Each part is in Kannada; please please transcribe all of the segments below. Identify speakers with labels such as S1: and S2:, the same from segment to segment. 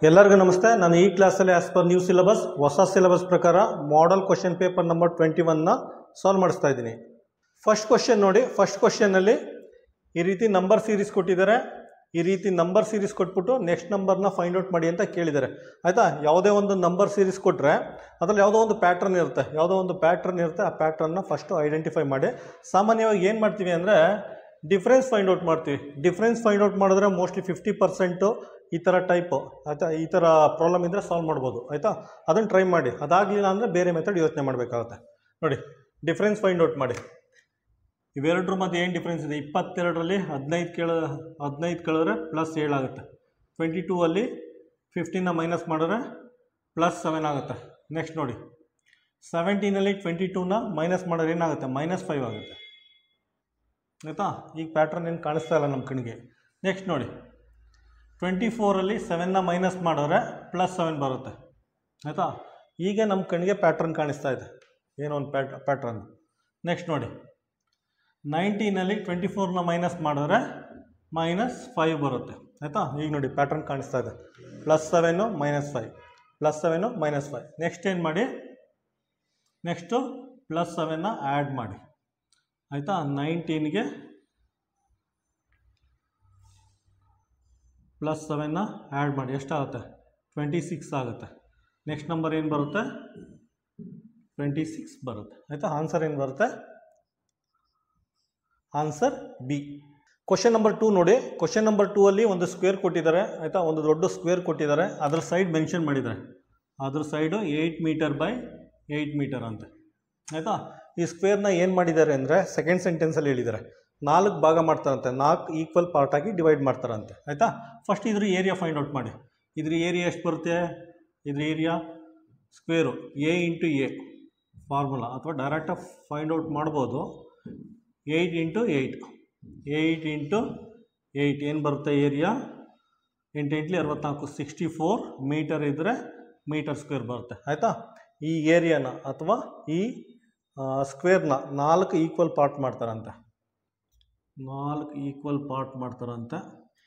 S1: ಎಲ್ಲರಿಗೂ ನಮಸ್ತೆ. ನಾನು ಈ ಕ್ಲಾಸಲ್ಲಿ ಆಸ್ ಪರ್ ನ್ಯೂ ಸಿಲೆಬಸ್ ಹೊಸ ಸಿಲೆಬಸ್ ಪ್ರಕಾರ ಮಾಡಲ್ ಕ್ವಶನ್ ಪೇಪರ್ ನಂಬರ್ 21ನ ಸಾಲ್ವ್ ಮಾಡಿಸ್ತಾ ಇದ್ದೀನಿ. ಫಸ್ಟ್ ಕ್ವಶನ್ ನೋಡಿ. ಫಸ್ಟ್ ಕ್ವಶನ್ನಲ್ಲಿ ಈ ರೀತಿ ನಂಬರ್ ಸೀರೀಸ್ ಕೊಟ್ಟಿದ್ದಾರೆ. ಈ ರೀತಿ ನಂಬರ್ ಸೀರೀಸ್ ಕೊಟ್ಬಿಟ್ಟು ನೆಕ್ಸ್ಟ್ ನಂಬರ್ನ ಫೈಂಡ್ ಔಟ್ ಮಾಡಿ ಅಂತ ಕೇಳಿದ್ದಾರೆ. ಆಯಿತಾ? ಯಾವುದೇ ಒಂದು ನಂಬರ್ ಸೀರೀಸ್ ಕೊಟ್ಟರೆ ಅದರಲ್ಲಿ ಯಾವುದೋ ಒಂದು ಪ್ಯಾಟ್ರನ್ ಇರುತ್ತೆ. ಆ ಪ್ಯಾಟ್ರನ್ನ ಫಸ್ಟು ಐಡೆಂಟಿಫೈ ಮಾಡಿ. ಸಾಮಾನ್ಯವಾಗಿ ಏನು ಮಾಡ್ತೀವಿ ಅಂದರೆ ಡಿಫ್ರೆನ್ಸ್ ಫೈಂಡ್ ಔಟ್ ಮಾಡ್ತೀವಿ. ಡಿಫ್ರೆನ್ಸ್ ಫೈಂಡ್ ಔಟ್ ಮಾಡಿದ್ರೆ ಮೋಸ್ಟ್ಲಿ 50% ಈ ಥರ ಟೈಪು ಆಯಿತಾ, ಈ ಥರ ಪ್ರಾಬ್ಲಮ್ ಇದ್ದರೆ ಸಾಲ್ವ್ ಮಾಡ್ಬೋದು. ಆಯಿತಾ? ಅದನ್ನು ಟ್ರೈ ಮಾಡಿ. ಅದಾಗಲಿಲ್ಲ ಅಂದರೆ ಬೇರೆ ಮೆಥಡ್ ಯೋಚನೆ ಮಾಡಬೇಕಾಗುತ್ತೆ. ನೋಡಿ, ಡಿಫ್ರೆನ್ಸ್ ಫೈಂಡ್ ಔಟ್ ಮಾಡಿ. ಇವೆರಡರ ಮಧ್ಯೆ ಏನು ಡಿಫ್ರೆನ್ಸ್ ಇದೆ? 22ರಲ್ಲಿ 15 ಕಳೆದ್ರೆ +7 ಆಗುತ್ತೆ. 22ಅಲ್ಲಿ 15ನ ಮೈನಸ್ ಮಾಡಿದ್ರೆ +7 ಆಗುತ್ತೆ. ನೆಕ್ಸ್ಟ್ ನೋಡಿ, 17ನಲ್ಲಿ 22ನ ಮೈನಸ್ ಮಾಡಿದ್ರೆ ಏನಾಗುತ್ತೆ? -5 ಆಗುತ್ತೆ. ಆಯಿತಾ? ಈಗ ಪ್ಯಾಟ್ರನ್ ಏನು ಕಾಣಿಸ್ತಾ ಇಲ್ಲ ನಮ್ಮ ಕಣ್ಣಿಗೆ. ನೆಕ್ಸ್ಟ್ ನೋಡಿ, 24ರಲ್ಲಿ 7ನ ಮೈನಸ್ ಮಾಡಿದ್ರೆ +7 ಬರುತ್ತೆ. ಆಯಿತಾ? ಈಗ ನಮ್ಮ ಕಣ್ಣಿಗೆ ಪ್ಯಾಟ್ರನ್ ಕಾಣಿಸ್ತಾ ಇದೆ, ಏನೋ ಒಂದು ಪ್ಯಾಟ್ರನ್. ನೆಕ್ಸ್ಟ್ ನೋಡಿ, 19ನಲ್ಲಿ 24ನ ಮೈನಸ್ ಮಾಡಿದ್ರೆ -5 ಬರುತ್ತೆ. ಆಯಿತಾ? ಈಗ ನೋಡಿ ಪ್ಯಾಟ್ರನ್ ಕಾಣಿಸ್ತಾ ಇದೆ, +7 -5, +7 -5. ನೆಕ್ಸ್ಟ್ ಏನು ಮಾಡಿ? ನೆಕ್ಸ್ಟು +7ನ ಆ್ಯಡ್ ಮಾಡಿ. ಆಯಿತಾ? 19ಗೆ +7ನ ಆ್ಯಡ್ ಮಾಡಿ. ಎಷ್ಟಾಗುತ್ತೆ? 26 ಆಗುತ್ತೆ. ನೆಕ್ಸ್ಟ್ ನಂಬರ್ ಏನು ಬರುತ್ತೆ? 26 ಬರುತ್ತೆ. ಆಯಿತಾ? ಆನ್ಸರ್ ಏನು ಬರುತ್ತೆ? Answer B. ಕ್ವಶನ್ ನಂಬರ್ 2 ನೋಡಿ. ಕ್ವಶನ್ ನಂಬರ್ 2ಅಲ್ಲಿ ಒಂದು ಸ್ಕ್ವೇರ್ ಕೊಟ್ಟಿದ್ದಾರೆ. ಆಯಿತಾ? ಒಂದು ದೊಡ್ಡ ಸ್ಕ್ವೇರ್ ಕೊಟ್ಟಿದ್ದಾರೆ. ಅದರ ಸೈಡ್ ಮೆನ್ಷನ್ ಮಾಡಿದ್ದಾರೆ. ಅದ್ರ ಸೈಡು 8 ಮೀಟರ್ ಬೈ 8 ಮೀಟರ್ ಅಂತ. ಆಯಿತಾ? ಈ ಸ್ಕ್ವೇರ್ನ ಏನು ಮಾಡಿದ್ದಾರೆ ಅಂದರೆ ಸೆಕೆಂಡ್ ಸೆಂಟೆನ್ಸಲ್ಲಿ ಹೇಳಿದ್ದಾರೆ, 4 ಭಾಗ ಮಾಡ್ತಾರಂತೆ. 4 ಈಕ್ವಲ್ ಪಾರ್ಟ್ ಆಗಿ ಡಿವೈಡ್ ಮಾಡ್ತಾರಂತೆ. ಆಯಿತಾ? ಫಸ್ಟ್ ಇದ್ರ ಏರಿಯಾ ಫೈಂಡ್ ಔಟ್ ಮಾಡಿ. ಇದ್ರ ಏರಿಯಾ ಎಷ್ಟು ಬರುತ್ತೆ? ಇದ್ರ area square A × A formula, ಅಥವಾ ಡೈರೆಕ್ಟಾಗಿ ಫೈಂಡ್ ಔಟ್ ಮಾಡ್ಬೋದು. 8 × 8 ಏನು ಬರುತ್ತೆ ಏರಿಯಾ? 8 × 8 64, 64 ಮೀಟರ್ ಇದ್ದರೆ ಮೀಟರ್ ಸ್ಕ್ವೇರ್ ಬರುತ್ತೆ. ಆಯಿತಾ? ಈ ಏರಿಯಾನ ಅಥವಾ ಈ ಸ್ಕ್ವೇರ್ನ 4 ಈಕ್ವಲ್ ಪಾರ್ಟ್ ಮಾಡ್ತಾರಂತೆ. 4 ಈಕ್ವಲ್ ಪಾರ್ಟ್ ಮಾಡ್ತಾರಂತೆ.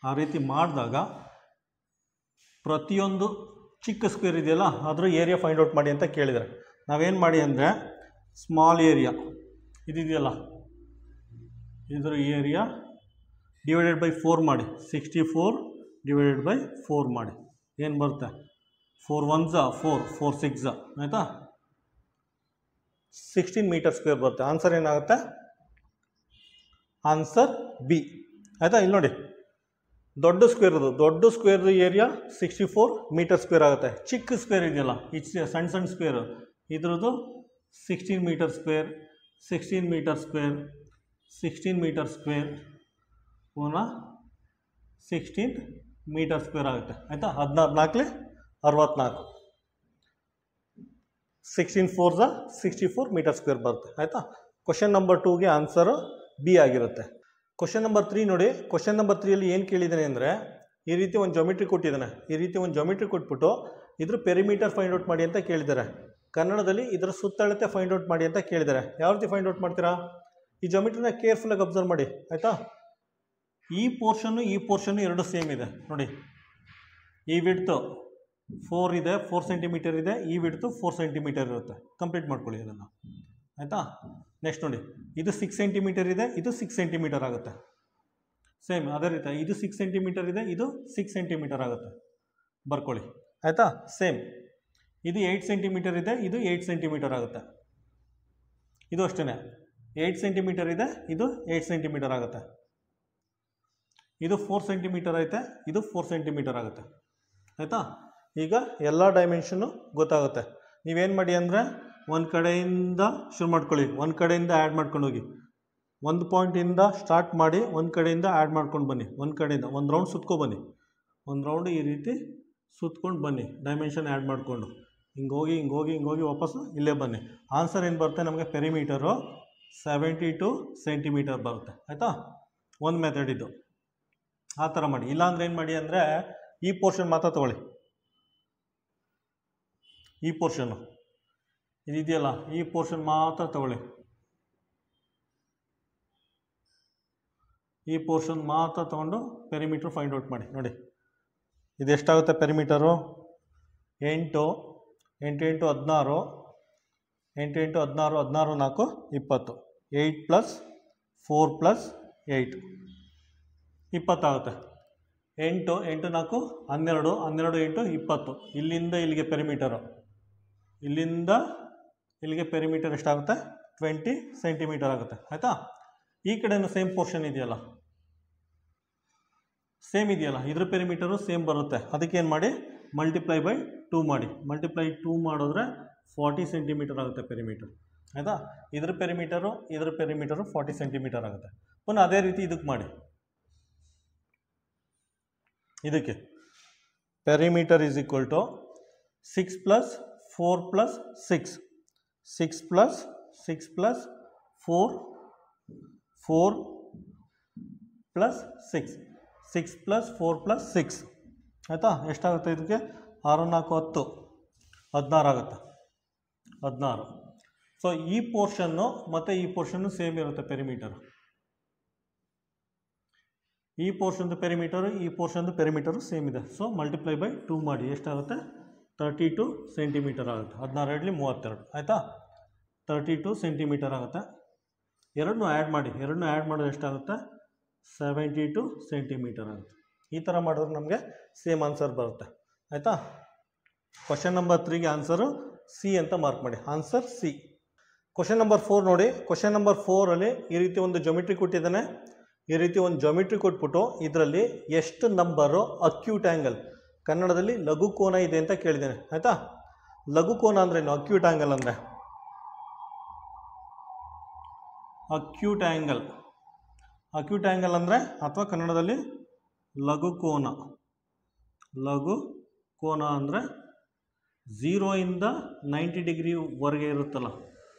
S1: ಆ ರೀತಿ ಮಾಡಿದಾಗ ಪ್ರತಿಯೊಂದು ಚಿಕ್ಕ ಸ್ಕ್ವೇರ್ ಇದೆಯಲ್ಲ ಅದರ ಏರಿಯಾ ಫೈಂಡ್ ಔಟ್ ಮಾಡಿ ಅಂತ ಕೇಳಿದ್ದಾರೆ. ನಾವೇನು ಮಾಡಿ ಅಂದರೆ ಸ್ಮಾಲ್ ಏರಿಯಾ ಇದೆಯಲ್ಲ ಇದ್ರ ಏರಿಯಾ ಡಿವೈಡೆಡ್ ಬೈ 4 ಮಾಡಿ. 64 ಡಿವೈಡೆಡ್ ಬೈ 4 ಮಾಡಿ. ಏನು ಬರುತ್ತೆ? 4 1s 4, 4 6. ಆಯಿತಾ? 16 ಮೀಟರ್ ಸ್ಕ್ವೇರ್ ಬರುತ್ತೆ. ಆನ್ಸರ್ ಏನಾಗುತ್ತೆ? Answer B. ಆಯಿತಾ? ಇಲ್ಲಿ ನೋಡಿ, ದೊಡ್ಡ ಸ್ಕ್ವೇರ್ದು ಏರಿಯಾ 64 ಮೀಟರ್ ಸ್ಕ್ವೇರ್ ಆಗುತ್ತೆ. ಚಿಕ್ಕ ಸ್ಕ್ವೇರ್ ಇದೆಯಲ್ಲ, ಸಣ್ಣ ಸ್ಕ್ವೇರು, ಇದ್ರದ್ದು 16 metre square, 16 metre square, 16 metre square, ಪುನಃ 16 ಮೀಟರ್ ಸ್ಕ್ವೇರ್ ಆಗುತ್ತೆ. ಆಯಿತಾ? 14 64, 16 4s 64 ಮೀಟರ್ ಸ್ಕ್ವೇರ್ ಬರುತ್ತೆ. ಆಯಿತಾ? ಕ್ವಶನ್ ನಂಬರ್ 2ಗೆ ಆನ್ಸರು ಬಿ ಆಗಿರುತ್ತೆ. ಕ್ವಶನ್ ನಂಬರ್ 3 ನೋಡಿ. ಕ್ವಶನ್ ನಂಬರ್ 3ಅಲ್ಲಿ ಏನು ಕೇಳಿದ್ದಾನೆ ಅಂದರೆ ಈ ರೀತಿ ಒಂದು ಜಾಮಿಟ್ರಿ ಕೊಟ್ಟಿದ್ದಾನೆ. ಈ ರೀತಿ ಒಂದು ಜಾಮಿಟ್ರಿ ಕೊಟ್ಬಿಟ್ಟು ಇದ್ರ ಪೆರಿಮೀಟರ್ ಫೈಂಡ್ ಔಟ್ ಮಾಡಿ ಅಂತ ಕೇಳಿದ್ದಾರೆ. ಕನ್ನಡದಲ್ಲಿ ಇದರ ಸುತ್ತಳತೆ ಫೈಂಡ್ ಔಟ್ ಮಾಡಿ ಅಂತ ಕೇಳಿದ್ದಾರೆ. ಯಾವ ರೀತಿ ಫೈಂಡ್ ಔಟ್ ಮಾಡ್ತೀರಾ? ಈ ಜಾಮಿಟ್ರಿನ ಕೇರ್ಫುಲ್ಲಾಗಿ ಅಬ್ಸರ್ವ್ ಮಾಡಿ. ಆಯಿತಾ? ಈ ಪೋರ್ಷನ್ನು ಎರಡು ಸೇಮ್ ಇದೆ ನೋಡಿ. ಈ ವಿಡ್ತು 4 ಇದೆ, 4 ಸೆಂಟಿಮೀಟರ್ ಇದೆ. ಈ ವಿಡ್ತು 4 ಸೆಂಟಿಮೀಟರ್ ಇರುತ್ತೆ. ಕಂಪ್ಲೀಟ್ ಮಾಡ್ಕೊಳ್ಳಿ ಅದನ್ನು. ಆಯಿತಾ? ನೆಕ್ಸ್ಟ್ ನೋಡಿ, ಇದು 6 ಸೆಂಟಿಮೀಟರ್ ಇದೆ, ಇದು 6 ಸೆಂಟಿಮೀಟರ್ ಆಗುತ್ತೆ. ಸೇಮ್ ಅದೇ ರೀತಿ ಇದು 6 ಸೆಂಟಿಮೀಟರ್ ಇದೆ, ಇದು 6 ಸೆಂಟಿಮೀಟರ್ ಆಗುತ್ತೆ. ಬರ್ಕೊಳ್ಳಿ. ಆಯಿತಾ? ಸೇಮ್ ಇದು 8 ಸೆಂಟಿಮೀಟರ್ ಇದೆ, ಇದು 8 ಸೆಂಟಿಮೀಟರ್ ಆಗುತ್ತೆ. ಇದು ಅಷ್ಟೇ, 8 ಸೆಂಟಿಮೀಟರ್ ಇದೆ, ಇದು 8 ಸೆಂಟಿಮೀಟರ್ ಆಗುತ್ತೆ. ಇದು 4 ಸೆಂಟಿಮೀಟರ್ ಐತೆ, ಇದು 4 ಸೆಂಟಿಮೀಟರ್ ಆಗುತ್ತೆ. ಆಯಿತಾ? ಈಗ ಎಲ್ಲ ಡೈಮೆನ್ಷನ್ನು ಗೊತ್ತಾಗುತ್ತೆ. ನೀವೇನು ಮಾಡಿ ಅಂದರೆ ಒಂದು ಕಡೆಯಿಂದ ಶುರು ಮಾಡ್ಕೊಳ್ಳಿ, ಒಂದು ಕಡೆಯಿಂದ ಆ್ಯಡ್ ಮಾಡ್ಕೊಂಡು ಹೋಗಿ. ಒಂದು ಪಾಯಿಂಟಿಂದ ಸ್ಟಾರ್ಟ್ ಮಾಡಿ ಒಂದು ಕಡೆಯಿಂದ ಆ್ಯಡ್ ಮಾಡ್ಕೊಂಡು ಬನ್ನಿ. ಒಂದು ಕಡೆಯಿಂದ ಒಂದು ರೌಂಡ್ ಸುತ್ಕೊಬನ್ನಿ. ಒಂದು ರೌಂಡ್ ಈ ರೀತಿ ಸುತ್ಕೊಂಡು ಬನ್ನಿ, ಡೈಮೆನ್ಷನ್ ಆ್ಯಡ್ ಮಾಡಿಕೊಂಡು ಹಿಂಗೋಗಿ ವಾಪಸ್ಸು ಇಲ್ಲೇ ಬನ್ನಿ. ಆನ್ಸರ್ ಏನು ಬರುತ್ತೆ ನಮಗೆ? ಪೆರಿಮೀಟರು 72 ಸೆಂಟಿಮೀಟರ್ ಬರುತ್ತೆ. ಆಯಿತಾ? ಒಂದು ಮೆಥಡ್ ಇದು. ಆ ಥರ ಮಾಡಿ. ಇಲ್ಲಾಂದ್ರೆ ಏನು ಮಾಡಿ ಅಂದರೆ ಈ ಪೋರ್ಷನ್ ಮಾತ್ರ ತೊಗೊಳ್ಳಿ. ಈ ಪೋರ್ಷನ್ನು ಇದೆಯಲ್ಲ, ಈ ಪೋರ್ಷನ್ ಮಾತ್ರ ತಗೊಳ್ಳಿ. ಈ ಪೋರ್ಷನ್ ಮಾತ್ರ ತೊಗೊಂಡು ಪೆರಿಮೀಟರ್ ಫೈಂಡ್ ಔಟ್ ಮಾಡಿ. ನೋಡಿ, ಇದು ಎಷ್ಟಾಗುತ್ತೆ ಪೆರಿಮೀಟರು? 8 8 ಇಂಟು 16 8 ಇಂಟು 16 16 4 20 8 ಪ್ಲಸ್ 4 ಪ್ಲಸ್ 8 20 ಆಗುತ್ತೆ. 8 8 4 12 12 ಇಂಟು 20 ಇಲ್ಲಿಂದ ಇಲ್ಲಿಗೆ ಪೆರಿಮೀಟರು, ಇಲ್ಲಿಂದ ಇಲ್ಲಿಗೆ ಪೆರಿಮೀಟರ್ ಎಷ್ಟಾಗುತ್ತೆ? 20 ಸೆಂಟಿಮೀಟರ್ ಆಗುತ್ತೆ. ಆಯಿತಾ? ಈ ಕಡೆನೂ ಸೇಮ್ ಪೋರ್ಷನ್ ಇದೆಯಲ್ಲ, ಸೇಮ್ ಇದೆಯಲ್ಲ, ಇದ್ರ ಪೆರಿಮೀಟರು ಸೇಮ್ ಬರುತ್ತೆ. ಅದಕ್ಕೆ ಏನು ಮಾಡಿ, ಮಲ್ಟಿಪ್ಲೈ ಬೈ 2 ಮಾಡಿ. ಮಲ್ಟಿಪ್ಲೈ 2 ಮಾಡಿದ್ರೆ 40 ಸೆಂಟಿಮೀಟರ್ ಆಗುತ್ತೆ ಪೆರಿಮೀಟರ್. ಆಯಿತಾ? ಇದ್ರ ಪೆರಿಮೀಟರು 40 ಸೆಂಟಿಮೀಟರ್ ಆಗುತ್ತೆ. ಪುನಃ ಅದೇ ರೀತಿ ಇದಕ್ಕೆ ಮಾಡಿ. ಇದಕ್ಕೆ perimeter is equal to 6 plus 4 plus 6 6 plus 6 plus 4 4 plus 6 6 plus 4 plus 6 ಆಯಿತಾ? ಎಷ್ಟಾಗುತ್ತೆ ಇದಕ್ಕೆ? 6 4 10 16 ಆಗುತ್ತೆ. 16. ಸೊ ಈ ಪೋರ್ಷನ್ನು ಮತ್ತು ಈ ಪೋರ್ಷನ್ನು ಸೇಮ್ ಇರುತ್ತೆ ಪೆರಿಮೀಟರ್. ಈ ಪೋರ್ಷನ್ದು ಪೆರಿಮೀಟರು ಈ ಪೋರ್ಷನ್ದು ಪೆರಿಮೀಟರು ಸೇಮ್ ಇದೆ. ಸೊ ಮಲ್ಟಿಪ್ಲೈ ಬೈ 2 ಮಾಡಿ. ಎಷ್ಟಾಗುತ್ತೆ? 32 ಸೆಂಟಿಮೀಟರ್ ಆಗುತ್ತೆ. 16 ಇರಲಿ 32. ಆಯಿತಾ? 32 ಸೆಂಟಿಮೀಟರ್ ಆಗುತ್ತೆ. ಎರಡನ್ನೂ ಆ್ಯಡ್ ಮಾಡಿ. ಎರಡನ್ನೂ ಆ್ಯಡ್ ಮಾಡಿದ್ರೆ ಎಷ್ಟಾಗುತ್ತೆ? 72 ಸೆಂಟಿಮೀಟರ್ ಆಗುತ್ತೆ. ಈ ಥರ ಮಾಡಿದ್ರೆ ನಮಗೆ ಸೇಮ್ ಆನ್ಸರ್ ಬರುತ್ತೆ. ಆಯಿತಾ? ಕ್ವಶನ್ ನಂಬರ್ 3ಗೆ ಆನ್ಸರು ಸಿ ಅಂತ ಮಾರ್ಕ್ ಮಾಡಿ. Answer C. ಕ್ವಶನ್ ನಂಬರ್ 4 ನೋಡಿ. ಕ್ವಶನ್ ನಂಬರ್ 4ಅಲ್ಲಿ ಈ ರೀತಿ ಒಂದು ಜೊಮೆಟ್ರಿ ಕೊಟ್ಟಿದ್ದಾನೆ. ಈ ರೀತಿ ಒಂದು ಜೊಮೆಟ್ರಿ ಕೊಟ್ಬಿಟ್ಟು ಇದರಲ್ಲಿ ಎಷ್ಟು ನಂಬರು ಅಕ್ಯೂಟ್ ಆ್ಯಂಗಲ್, ಕನ್ನಡದಲ್ಲಿ ಲಘು ಕೋನ ಇದೆ ಅಂತ ಕೇಳಿದ್ದೇನೆ. ಆಯಿತಾ? ಲಘು ಕೋನ ಅಂದ್ರೇನು? ಅಕ್ಯೂಟ್ ಆ್ಯಂಗಲ್ ಅಂದರೆ ಅಕ್ಯೂಟ್ ಆ್ಯಂಗಲ್. ಅಕ್ಯೂಟ್ ಆ್ಯಂಗಲ್ ಅಂದರೆ ಅಥವಾ ಕನ್ನಡದಲ್ಲಿ ಲಘು ಕೋನ. ಲಘು ಕೋನ ಅಂದರೆ 0 ಇಂದ 90 ಡಿಗ್ರಿವರೆಗೆ ಇರುತ್ತಲ್ಲ.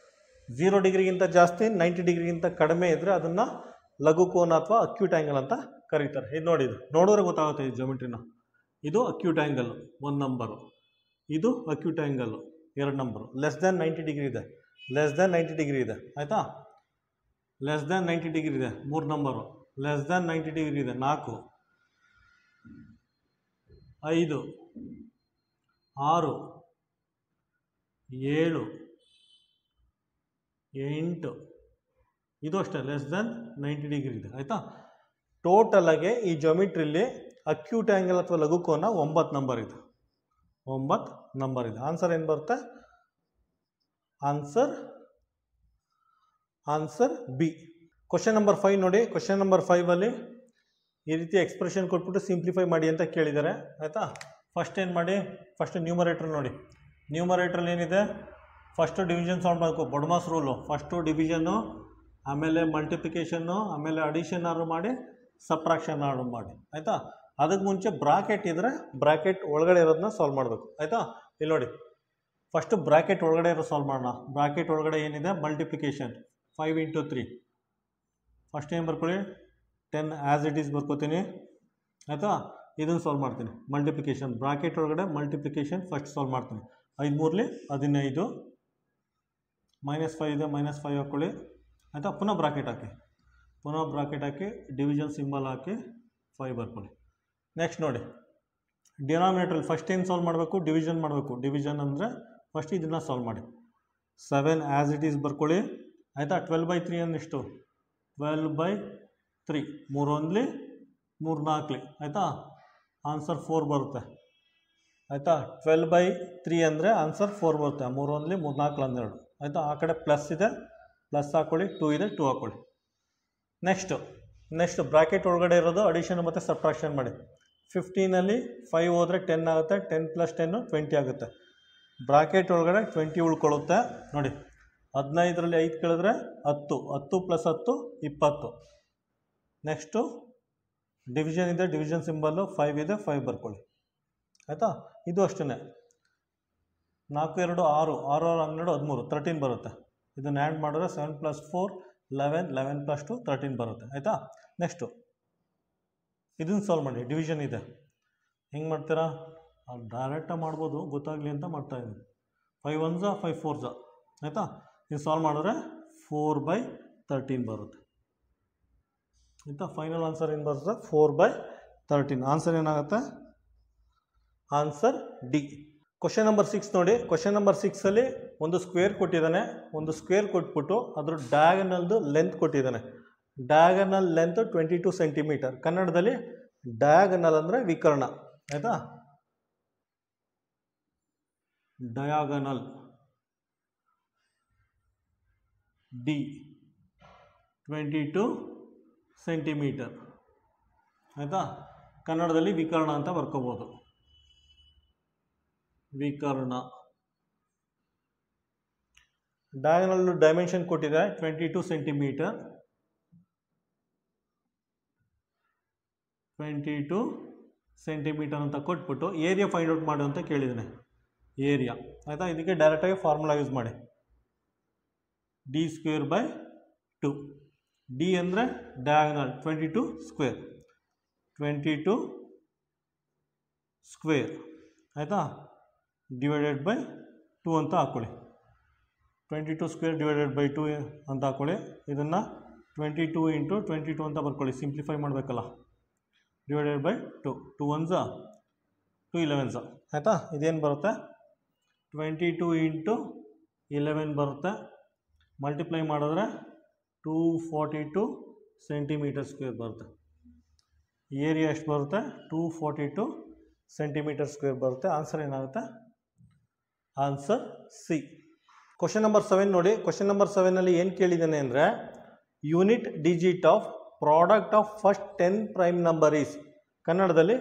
S1: 0 ಡಿಗ್ರಿಗಿಂತ ಜಾಸ್ತಿ, 90 ಡಿಗ್ರಿಗಿಂತ ಕಡಿಮೆ ಇದ್ದರೆ ಅದನ್ನು ಲಘು ಕೋನ ಅಥವಾ ಅಕ್ಯೂಟ್ ಆ್ಯಂಗಲ್ ಅಂತ ಕರೀತಾರೆ. ಇದು ನೋಡಿ, ಇದು ನೋಡಿದ್ರೆ ಗೊತ್ತಾಗುತ್ತೆ ಈ ಜೊಮೆಟ್ರಿನ. ಇದು ಅಕ್ಯೂಟ್ ಆ್ಯಂಗಲ್ 1 ನಂಬರು, ಇದು acute angle 2 number. Less than 90 degree ಇದೆ, ಲೆಸ್ ದ್ಯಾನ್ 90 ಡಿಗ್ರಿ ಇದೆ. ಆಯಿತಾ? ಲೆಸ್ ದ್ಯಾನ್ 90 ಡಿಗ್ರಿ ಇದೆ 3 ನಂಬರು. ಲೆಸ್ ದ್ಯಾನ್ 90 ಡಿಗ್ರಿ ಇದೆ 4 5 6 7 8 ಇದು ಅಷ್ಟೇ ಲೆಸ್ ದ್ಯಾನ್ 90 ಡಿಗ್ರಿ ಇದೆ. ಆಯಿತಾ? ಟೋಟಲಾಗೆ ಈ ಜೊಮೆಟ್ರಿಲಿ ಅಕ್ಯೂಟ್ ಆ್ಯಂಗಲ್ ಅಥವಾ ಲಘು ಕೋನ 9 ನಂಬರ್ ಇದೆ. 9 ನಂಬರ್ ಇದೆ. ಆನ್ಸರ್ ಏನು ಬರುತ್ತೆ? Answer B. ಕ್ವಶನ್ ನಂಬರ್ 5 ನೋಡಿ. ಕ್ವಶನ್ ನಂಬರ್ 5ಅಲ್ಲಿ ಈ ರೀತಿ ಎಕ್ಸ್ಪ್ರೆಷನ್ ಕೊಟ್ಬಿಟ್ಟು ಸಿಂಪ್ಲಿಫೈ ಮಾಡಿ ಅಂತ ಕೇಳಿದ್ದಾರೆ. ಆಯಿತಾ? ಫಸ್ಟ್ ಏನು ಮಾಡಿ, ಫಸ್ಟ್ ನ್ಯೂಮರೇಟರ್ ನೋಡಿ. ನ್ಯೂಮರೇಟ್ರಲ್ಲಿ ಏನಿದೆ? ಫಸ್ಟು ಡಿವಿಷನ್ ಸಾಲ್ವ್ ಮಾಡಬೇಕು. ಬೊಡ್ಮಾಸ್ ರೂಲು. ಫಸ್ಟು ಡಿವಿಷನ್ನು, ಆಮೇಲೆ ಮಲ್ಟಿಪ್ಲಿಕೇಶನ್ನು, ಆಮೇಲೆ ಅಡಿಷನ್ ಆರು ಮಾಡಿ, ಸಬ್ಟ್ರಾಕ್ಷನ್ ಆರು ಮಾಡಿ. ಆಯಿತಾ? ಅದಕ್ಕೆ ಮುಂಚೆ ಬ್ರಾಕೆಟ್ ಇದ್ದರೆ ಬ್ರಾಕೆಟ್ ಒಳಗಡೆ ಇರೋದನ್ನ ಸಾಲ್ವ್ ಮಾಡಬೇಕು. ಆಯಿತಾ? ಇಲ್ಲಿ ನೋಡಿ, ಫಸ್ಟು ಬ್ರಾಕೆಟ್ ಒಳಗಡೆ ಇರೋ ಸಾಲ್ವ್ ಮಾಡೋಣ. ಬ್ರಾಕೆಟ್ ಒಳಗಡೆ ಏನಿದೆ? Multiplication 5 into 3. ಫಸ್ಟ್ ಏನು ಬರ್ಕೊಳ್ಳಿ? 10 ಆ್ಯಸ್ ಇಟ್ ಈಸ್ ಬರ್ಕೋತೀನಿ. ಆಯಿತಾ? ಇದನ್ನು ಸಾಲ್ವ್ ಮಾಡ್ತೀನಿ. ಮಲ್ಟಿಪ್ಲಿಕೇಶನ್ ಬ್ರಾಕೆಟ್ ಒಳಗಡೆ ಮಲ್ಟಿಪ್ಲಿಕೇಶನ್ ಫಸ್ಟ್ ಸಾಲ್ವ್ ಮಾಡ್ತೀನಿ. 5 3 15 -5 ಇದೆ, -5 ಹಾಕ್ಕೊಳ್ಳಿ. ಆಯಿತಾ? ಪುನಃ ಬ್ರಾಕೆಟ್ ಹಾಕಿ, ಪುನಃ ಬ್ರಾಕೆಟ್ ಹಾಕಿ, ಡಿವಿಷನ್ ಸಿಂಬಲ್ ಹಾಕಿ 5 ಬರ್ಕೊಳ್ಳಿ. ನೆಕ್ಸ್ಟ್ ನೋಡಿ, ಡಿನಾಮಿನೇಟ್ರಲ್ಲಿ ಫಸ್ಟ್ ಏನು ಸಾಲ್ವ್ ಮಾಡಬೇಕು? ಡಿವಿಷನ್ ಮಾಡಬೇಕು. ಡಿವಿಷನ್ ಅಂದರೆ ಫಸ್ಟ್ ಇದನ್ನು ಸಾಲ್ವ್ ಮಾಡಿ. 7 ಆ್ಯಸ್ ಇಟ್ ಈಸ್ ಬರ್ಕೊಳ್ಳಿ. ಆಯಿತಾ? 12/3 ಅನ್ನಿಷ್ಟು? 12/3 3 1 3 4. ಆಯಿತಾ? ಆನ್ಸರ್ 4 ಬರುತ್ತೆ. ಆಯಿತಾ? 12/3 ಅಂದರೆ ಆನ್ಸರ್ 4 ಬರುತ್ತೆ. 3 1 3 4 12. ಆಯಿತಾ? ಆ ಕಡೆ ಪ್ಲಸ್ ಇದೆ, ಪ್ಲಸ್ ಹಾಕ್ಕೊಳ್ಳಿ. 2 ಇದೆ, 2 ಹಾಕ್ಕೊಳ್ಳಿ. ನೆಕ್ಸ್ಟ್ ಬ್ರಾಕೆಟ್ ಒಳಗಡೆ ಇರೋದು ಅಡಿಷನ್ ಮತ್ತು ಸಬ್ಟ್ರಾಕ್ಷನ್ ಮಾಡಿ. 15ಅಲ್ಲಿ 5 ಹೋದರೆ 10 ಆಗುತ್ತೆ. 10 + 10 20 ಆಗುತ್ತೆ. ಬ್ರಾಕೆಟ್ ಒಳಗಡೆ 20 ಉಳ್ಕೊಳ್ಳುತ್ತೆ. ನೋಡಿ, 15ರಲ್ಲಿ 5 ಕಳೆದ್ರೆ 10, 10 + 10 20. ನೆಕ್ಸ್ಟು ಡಿವಿಷನ್ ಇದೆ, ಡಿವಿಷನ್ ಸಿಂಬಲ್ಲು 5 ಇದೆ, 5 ಬರ್ಕೊಳ್ಳಿ. ಆಯಿತಾ? ಇದು ಅಷ್ಟೇ. 4 2 6 6 12 13 13 ಬರುತ್ತೆ. ಇದನ್ನು ಆ್ಯಡ್ ಮಾಡಿದ್ರೆ 7 + 4 11 11 + 2 13 ಬರುತ್ತೆ. ಆಯಿತಾ? ನೆಕ್ಸ್ಟು ಇದನ್ನು ಸಾಲ್ವ್ ಮಾಡಿ. ಡಿವಿಷನ್ ಇದೆ, ಹೆಂಗೆ ಮಾಡ್ತೀರಾ? ಡೈರೆಕ್ಟಾಗಿ ಮಾಡ್ಬೋದು, ಗೊತ್ತಾಗಲಿ ಅಂತ ಮಾಡ್ತಾಯಿದ್ದೀನಿ. 5 1s 5 4s. ಆಯಿತಾ? ಇದು ಸಾಲ್ವ್ ಮಾಡಿದ್ರೆ 4/13 ಬರುತ್ತೆ. ಆಯಿತಾ? ಫೈನಲ್ ಆನ್ಸರ್ ಏನು ಬರುತ್ತೆ? 4/13. ಆನ್ಸರ್ ಏನಾಗುತ್ತೆ? Answer D. ಕ್ವಶನ್ ನಂಬರ್ 6 ನೋಡಿ. ಕ್ವಶನ್ ನಂಬರ್ 6ಅಲ್ಲಿ ಒಂದು ಸ್ಕ್ವೇರ್ ಕೊಟ್ಟಿದ್ದಾನೆ. ಒಂದು ಸ್ಕ್ವೇರ್ ಕೊಟ್ಬಿಟ್ಟು ಅದ್ರ ಡಯಾಗನಲ್ದು ಲೆಂತ್ ಕೊಟ್ಟಿದ್ದಾನೆ. Diagonal length 22 centimetre. ಕನ್ನಡದಲ್ಲಿ ಡಯಾಗನಲ್ ಅಂದರೆ ವಿಕರ್ಣ, ಆಯಿತಾ. ಡಯಾಗನಲ್ ಡಿ 22 ಸೆಂಟಿಮೀಟರ್, ಆಯಿತಾ. ಕನ್ನಡದಲ್ಲಿ ವಿಕರ್ಣ ಅಂತ ಬರ್ಕೋಬೋದು. ವಿಕರ್ಣ. ಡಯಾಗನಲ್ ಡೈಮೆನ್ಷನ್ ಕೊಟ್ಟಿದೆ 22 ಸೆಂಟಿಮೀಟರ್. 22 ಸೆಂಟಿಮೀಟರ್ ಅಂತ ಕೊಟ್ಬಿಟ್ಟು ಏರಿಯಾ ಫೈಂಡ್ ಔಟ್ ಮಾಡು ಅಂತ ಕೇಳಿದ್ದಾನೆ. ಏರಿಯಾ, ಆಯಿತಾ. ಇದಕ್ಕೆ ಡೈರೆಕ್ಟಾಗಿ ಫಾರ್ಮುಲಾ ಯೂಸ್ ಮಾಡಿ. D square by 2. ಡಿ ಅಂದರೆ ಡಯಾಗನಲ್ 22 ಸ್ಕ್ವೇರ್. 22 ಸ್ಕ್ವೇರ್, ಆಯಿತಾ, ಡಿವೈಡೆಡ್ ಬೈ 2 ಅಂತ ಹಾಕ್ಕೊಳ್ಳಿ. 22 ಸ್ಕ್ವೇರ್ ಡಿವೈಡೆಡ್ ಬೈ 2 ಅಂತ ಹಾಕ್ಕೊಳ್ಳಿ. ಇದನ್ನು 22 ಇಂಟು 22 ಅಂತ ಬರ್ಕೊಳ್ಳಿ, ಸಿಂಪ್ಲಿಫೈ ಮಾಡಬೇಕಲ್ಲ. Divided by 2. 2 1s 2 11s, ಆಯಿತಾ. ಇದೇನು ಬರುತ್ತೆ? 22 ಇಂಟು 11 ಬರುತ್ತೆ. ಮಲ್ಟಿಪ್ಲೈ ಮಾಡಿದ್ರೆ 242 ಸೆಂಟಿಮೀಟರ್ ಸ್ಕ್ವೇರ್ ಬರುತ್ತೆ. ಏರಿಯಾ ಎಷ್ಟು ಬರುತ್ತೆ? 242 ಸೆಂಟಿಮೀಟರ್ ಸ್ಕ್ವೇರ್ ಬರುತ್ತೆ. ಆನ್ಸರ್ ಏನಾಗುತ್ತೆ? Answer C. ಕ್ವಶನ್ ನಂಬರ್ 7 ನೋಡಿ. ಕ್ವಶನ್ ನಂಬರ್ 7ಅಲ್ಲಿ ಏನು ಕೇಳಿದ್ದಾನೆ ಅಂದರೆ, unit digit of product of first 10 prime number is. ಕನ್ನಡದಲ್ಲಿ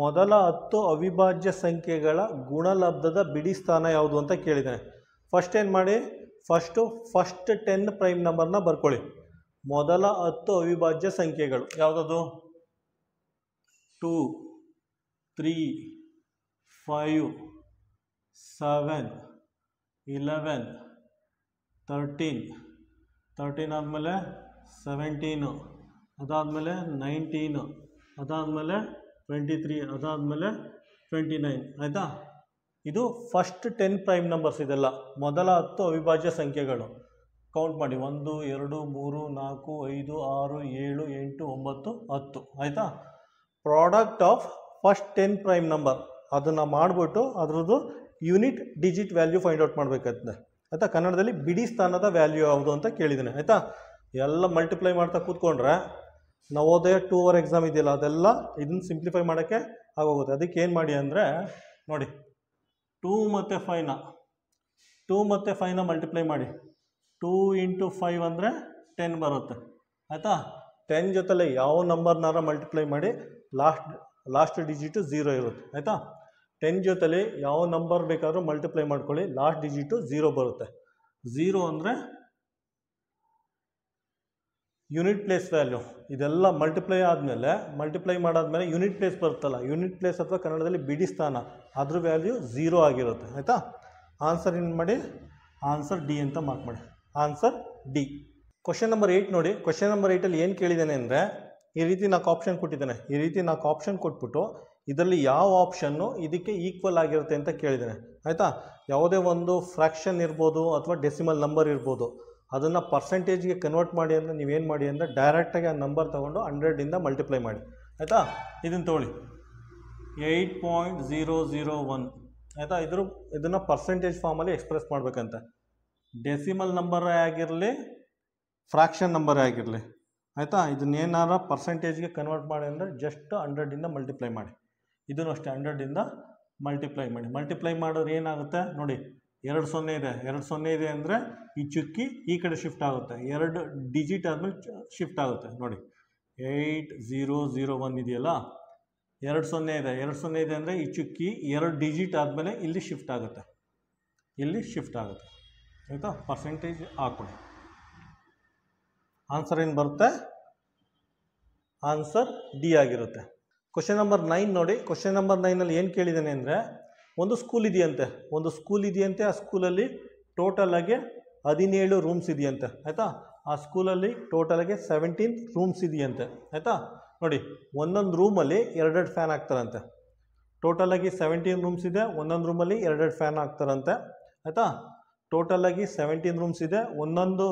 S1: ಮೊದಲ 10 ಅವಿಭಾಜ್ಯ ಸಂಖ್ಯೆಗಳ ಗುಣಲಬ್ಧದ ಬಿಡಿ ಸ್ಥಾನ ಯಾವುದು ಅಂತ ಕೇಳಿದ್ದಾನೆ. ಫಸ್ಟ್ ಏನು ಮಾಡಿ, ಫಸ್ಟ್ 10 ಪ್ರೈಮ್ ನಂಬರ್ನ ಬರ್ಕೊಳ್ಳಿ. ಮೊದಲ 10 ಅವಿಭಾಜ್ಯ ಸಂಖ್ಯೆಗಳು ಯಾವುದದು? 2 3 5 7 11 13 ಆದಮೇಲೆ 17, ಅದಾದಮೇಲೆ 19, ಅದಾದಮೇಲೆ 23, ಅದಾದಮೇಲೆ 29, ಆಯಿತಾ. ಇದು ಫಸ್ಟ್ 10 ಪ್ರೈಮ್ ನಂಬರ್ಸ್. ಇದೆಲ್ಲ ಮೊದಲ 10 ಅವಿಭಾಜ್ಯ ಸಂಖ್ಯೆಗಳು. ಕೌಂಟ್ ಮಾಡಿ. 1 2 3 4 5 6 7 8 9 10, ಆಯಿತಾ. Product of first 10 prime number ಅದನ್ನು ಮಾಡಿಬಿಟ್ಟು ಅದರದ್ದು unit digit value find out ಮಾಡಬೇಕಾಗ್ತದೆ, ಆಯಿತಾ. ಕನ್ನಡದಲ್ಲಿ ಬಿಡಿ ಸ್ಥಾನದ ವ್ಯಾಲ್ಯೂ ಯಾವುದು ಅಂತ ಕೇಳಿದ್ದಾನೆ, ಆಯಿತಾ. ಎಲ್ಲ ಮಲ್ಟಿಪ್ಲೈ ಮಾಡ್ತಾ ಕೂತ್ಕೊಂಡ್ರೆ ನವೋದಯ 2 ಅವರ್ ಎಕ್ಸಾಮ್ ಇದೆಯಲ್ಲ, ಅದೆಲ್ಲ ಇದನ್ನು ಸಿಂಪ್ಲಿಫೈ ಮಾಡೋಕ್ಕೆ ಆಗೋಗುತ್ತೆ. ಅದಕ್ಕೆ ಏನು ಮಾಡಿ ಅಂದರೆ ನೋಡಿ, 2 ಮತ್ತು 5ನ ಮಲ್ಟಿಪ್ಲೈ ಮಾಡಿ. 2 ಇಂಟು 5 ಅಂದರೆ 10 ಬರುತ್ತೆ, ಆಯಿತಾ. 10 ಜೊತೆಲೆ ಯಾವ ನಂಬರ್ನಾರ ಮಲ್ಟಿಪ್ಲೈ ಮಾಡಿ ಲಾಸ್ಟ್ ಡಿಜಿಟು 0 ಇರುತ್ತೆ, ಆಯಿತಾ. 10 ಜೊತೆಲಿ ಯಾವ ನಂಬರ್ ಬೇಕಾದರೂ ಮಲ್ಟಿಪ್ಲೈ ಮಾಡ್ಕೊಳ್ಳಿ, ಲಾಸ್ಟ್ ಡಿಜಿಟು 0 ಬರುತ್ತೆ. 0 ಅಂದರೆ ಯೂನಿಟ್ ಪ್ಲೇಸ್ ವ್ಯಾಲ್ಯೂ. ಇದೆಲ್ಲ ಮಲ್ಟಿಪ್ಲೈ ಮಾಡಾದ್ಮೇಲೆ ಯೂನಿಟ್ ಪ್ಲೇಸ್ ಬರುತ್ತಲ್ಲ, ಯೂನಿಟ್ ಪ್ಲೇಸ್ ಅಥವಾ ಕನ್ನಡದಲ್ಲಿ ಬಿಡಿ ಸ್ಥಾನ, ಅದ್ರ ವ್ಯಾಲ್ಯೂ 0 ಆಗಿರುತ್ತೆ, ಆಯಿತಾ. ಆನ್ಸರ್ ಏನು ಮಾಡಿ? ಆನ್ಸರ್ ಡಿ ಅಂತ ಮಾರ್ಕ್ ಮಾಡಿ. Answer D. ಕ್ವಶನ್ ನಂಬರ್ 8 ನೋಡಿ. ಕ್ವಶನ್ ನಂಬರ್ 8ಅಲ್ಲಿ ಏನು ಕೇಳಿದ್ದಾನೆ ಅಂದರೆ, ಈ ರೀತಿ 4 ಆಪ್ಷನ್ ಕೊಟ್ಟಿದ್ದಾನೆ. ಈ ರೀತಿ 4 ಆಪ್ಷನ್ ಕೊಟ್ಬಿಟ್ಟು ಇದರಲ್ಲಿ ಯಾವ ಆಪ್ಷನ್ನು ಇದಕ್ಕೆ ಈಕ್ವಲ್ ಆಗಿರುತ್ತೆ ಅಂತ ಕೇಳಿದ್ದಾನೆ, ಆಯಿತಾ. ಯಾವುದೇ ಒಂದು ಫ್ರ್ಯಾಕ್ಷನ್ ಇರ್ಬೋದು ಅಥವಾ ಡೆಸಿಮಲ್ ನಂಬರ್ ಇರ್ಬೋದು, ಅದನ್ನು ಪರ್ಸೆಂಟೇಜ್ಗೆ ಕನ್ವರ್ಟ್ ಮಾಡಿ ಅಂದರೆ ನೀವೇನು ಮಾಡಿ ಅಂದರೆ ಡೈರೆಕ್ಟಾಗಿ ಆ ನಂಬರ್ ತೊಗೊಂಡು 100ಇಂದ ಮಲ್ಟಿಪ್ಲೈ ಮಾಡಿ, ಆಯಿತಾ. ಇದನ್ನು ತೊಗೊಳ್ಳಿ, 8.001, ಆಯಿತಾ. ಇದನ್ನು ಪರ್ಸೆಂಟೇಜ್ ಫಾರ್ಮಲ್ಲಿ ಎಕ್ಸ್ಪ್ರೆಸ್ ಮಾಡಬೇಕಂತೆ. ಡೆಸಿಮಲ್ ನಂಬರೇ ಆಗಿರಲಿ, ಫ್ರ್ಯಾಕ್ಷನ್ ನಂಬರೇ ಆಗಿರಲಿ, ಆಯಿತಾ. ಇದನ್ನೇನಾರ ಪರ್ಸೆಂಟೇಜ್ಗೆ ಕನ್ವರ್ಟ್ ಮಾಡಿ ಅಂದರೆ ಜಸ್ಟ್ 100ಇಂದ ಮಲ್ಟಿಪ್ಲೈ ಮಾಡಿ. ಇದನ್ನು ಅಷ್ಟೇ 100ಇಂದ ಮಲ್ಟಿಪ್ಲೈ ಮಾಡಿ. ಮಲ್ಟಿಪ್ಲೈ ಮಾಡಿದ್ರೆ ಏನಾಗುತ್ತೆ ನೋಡಿ, 2 0 ಇದೆ ಅಂದರೆ ಈ ಚುಕ್ಕಿ ಈ ಕಡೆ ಶಿಫ್ಟ್ ಆಗುತ್ತೆ, 2 ಡಿಜಿಟ್ ಆದಮೇಲೆ ಶಿಫ್ಟ್ ಆಗುತ್ತೆ ನೋಡಿ. 8001 ಇದೆಯಲ್ಲ, 2 0 ಇದೆ ಅಂದರೆ ಈ ಚುಕ್ಕಿ 2 ಡಿಜಿಟ್ ಆದಮೇಲೆ ಇಲ್ಲಿ ಶಿಫ್ಟ್ ಆಗುತ್ತೆ, ಆಯಿತಾ. ಪರ್ಸೆಂಟೇಜ್ ಹಾಕ್ಕೊಳ್ಳಿ. ಆನ್ಸರ್ ಏನು ಬರುತ್ತೆ? ಆನ್ಸರ್ ಡಿ ಆಗಿರುತ್ತೆ. ಕ್ವಶನ್ ನಂಬರ್ 9 ನೋಡಿ. ಕ್ವಶನ್ ನಂಬರ್ 9ಅಲ್ಲಿ ಏನು ಕೇಳಿದ್ದಾನೆ ಅಂದರೆ, ಒಂದು ಸ್ಕೂಲ್ ಇದೆಯಂತೆ. ಆ ಸ್ಕೂಲಲ್ಲಿ ಟೋಟಲಾಗಿ 17 ರೂಮ್ಸ್ ಇದೆಯಂತೆ, ಆಯಿತಾ. ಆ ಸ್ಕೂಲಲ್ಲಿ ಟೋಟಲಾಗಿ 17 ರೂಮ್ಸ್ ಇದೆಯಂತೆ, ಆಯಿತಾ. ನೋಡಿ, ಒಂದೊಂದು ರೂಮಲ್ಲಿ 2 ಫ್ಯಾನ್ ಹಾಕ್ತಾರಂತೆ. ಟೋಟಲಾಗಿ 17 ರೂಮ್ಸ್ ಇದೆ, ಒಂದೊಂದು ರೂಮಲ್ಲಿ 2 ಫ್ಯಾನ್ ಹಾಕ್ತಾರಂತೆ, ಆಯಿತಾ. ಟೋಟಲಾಗಿ 17 ರೂಮ್ಸ್ ಇದೆ, ಒಂದೊಂದು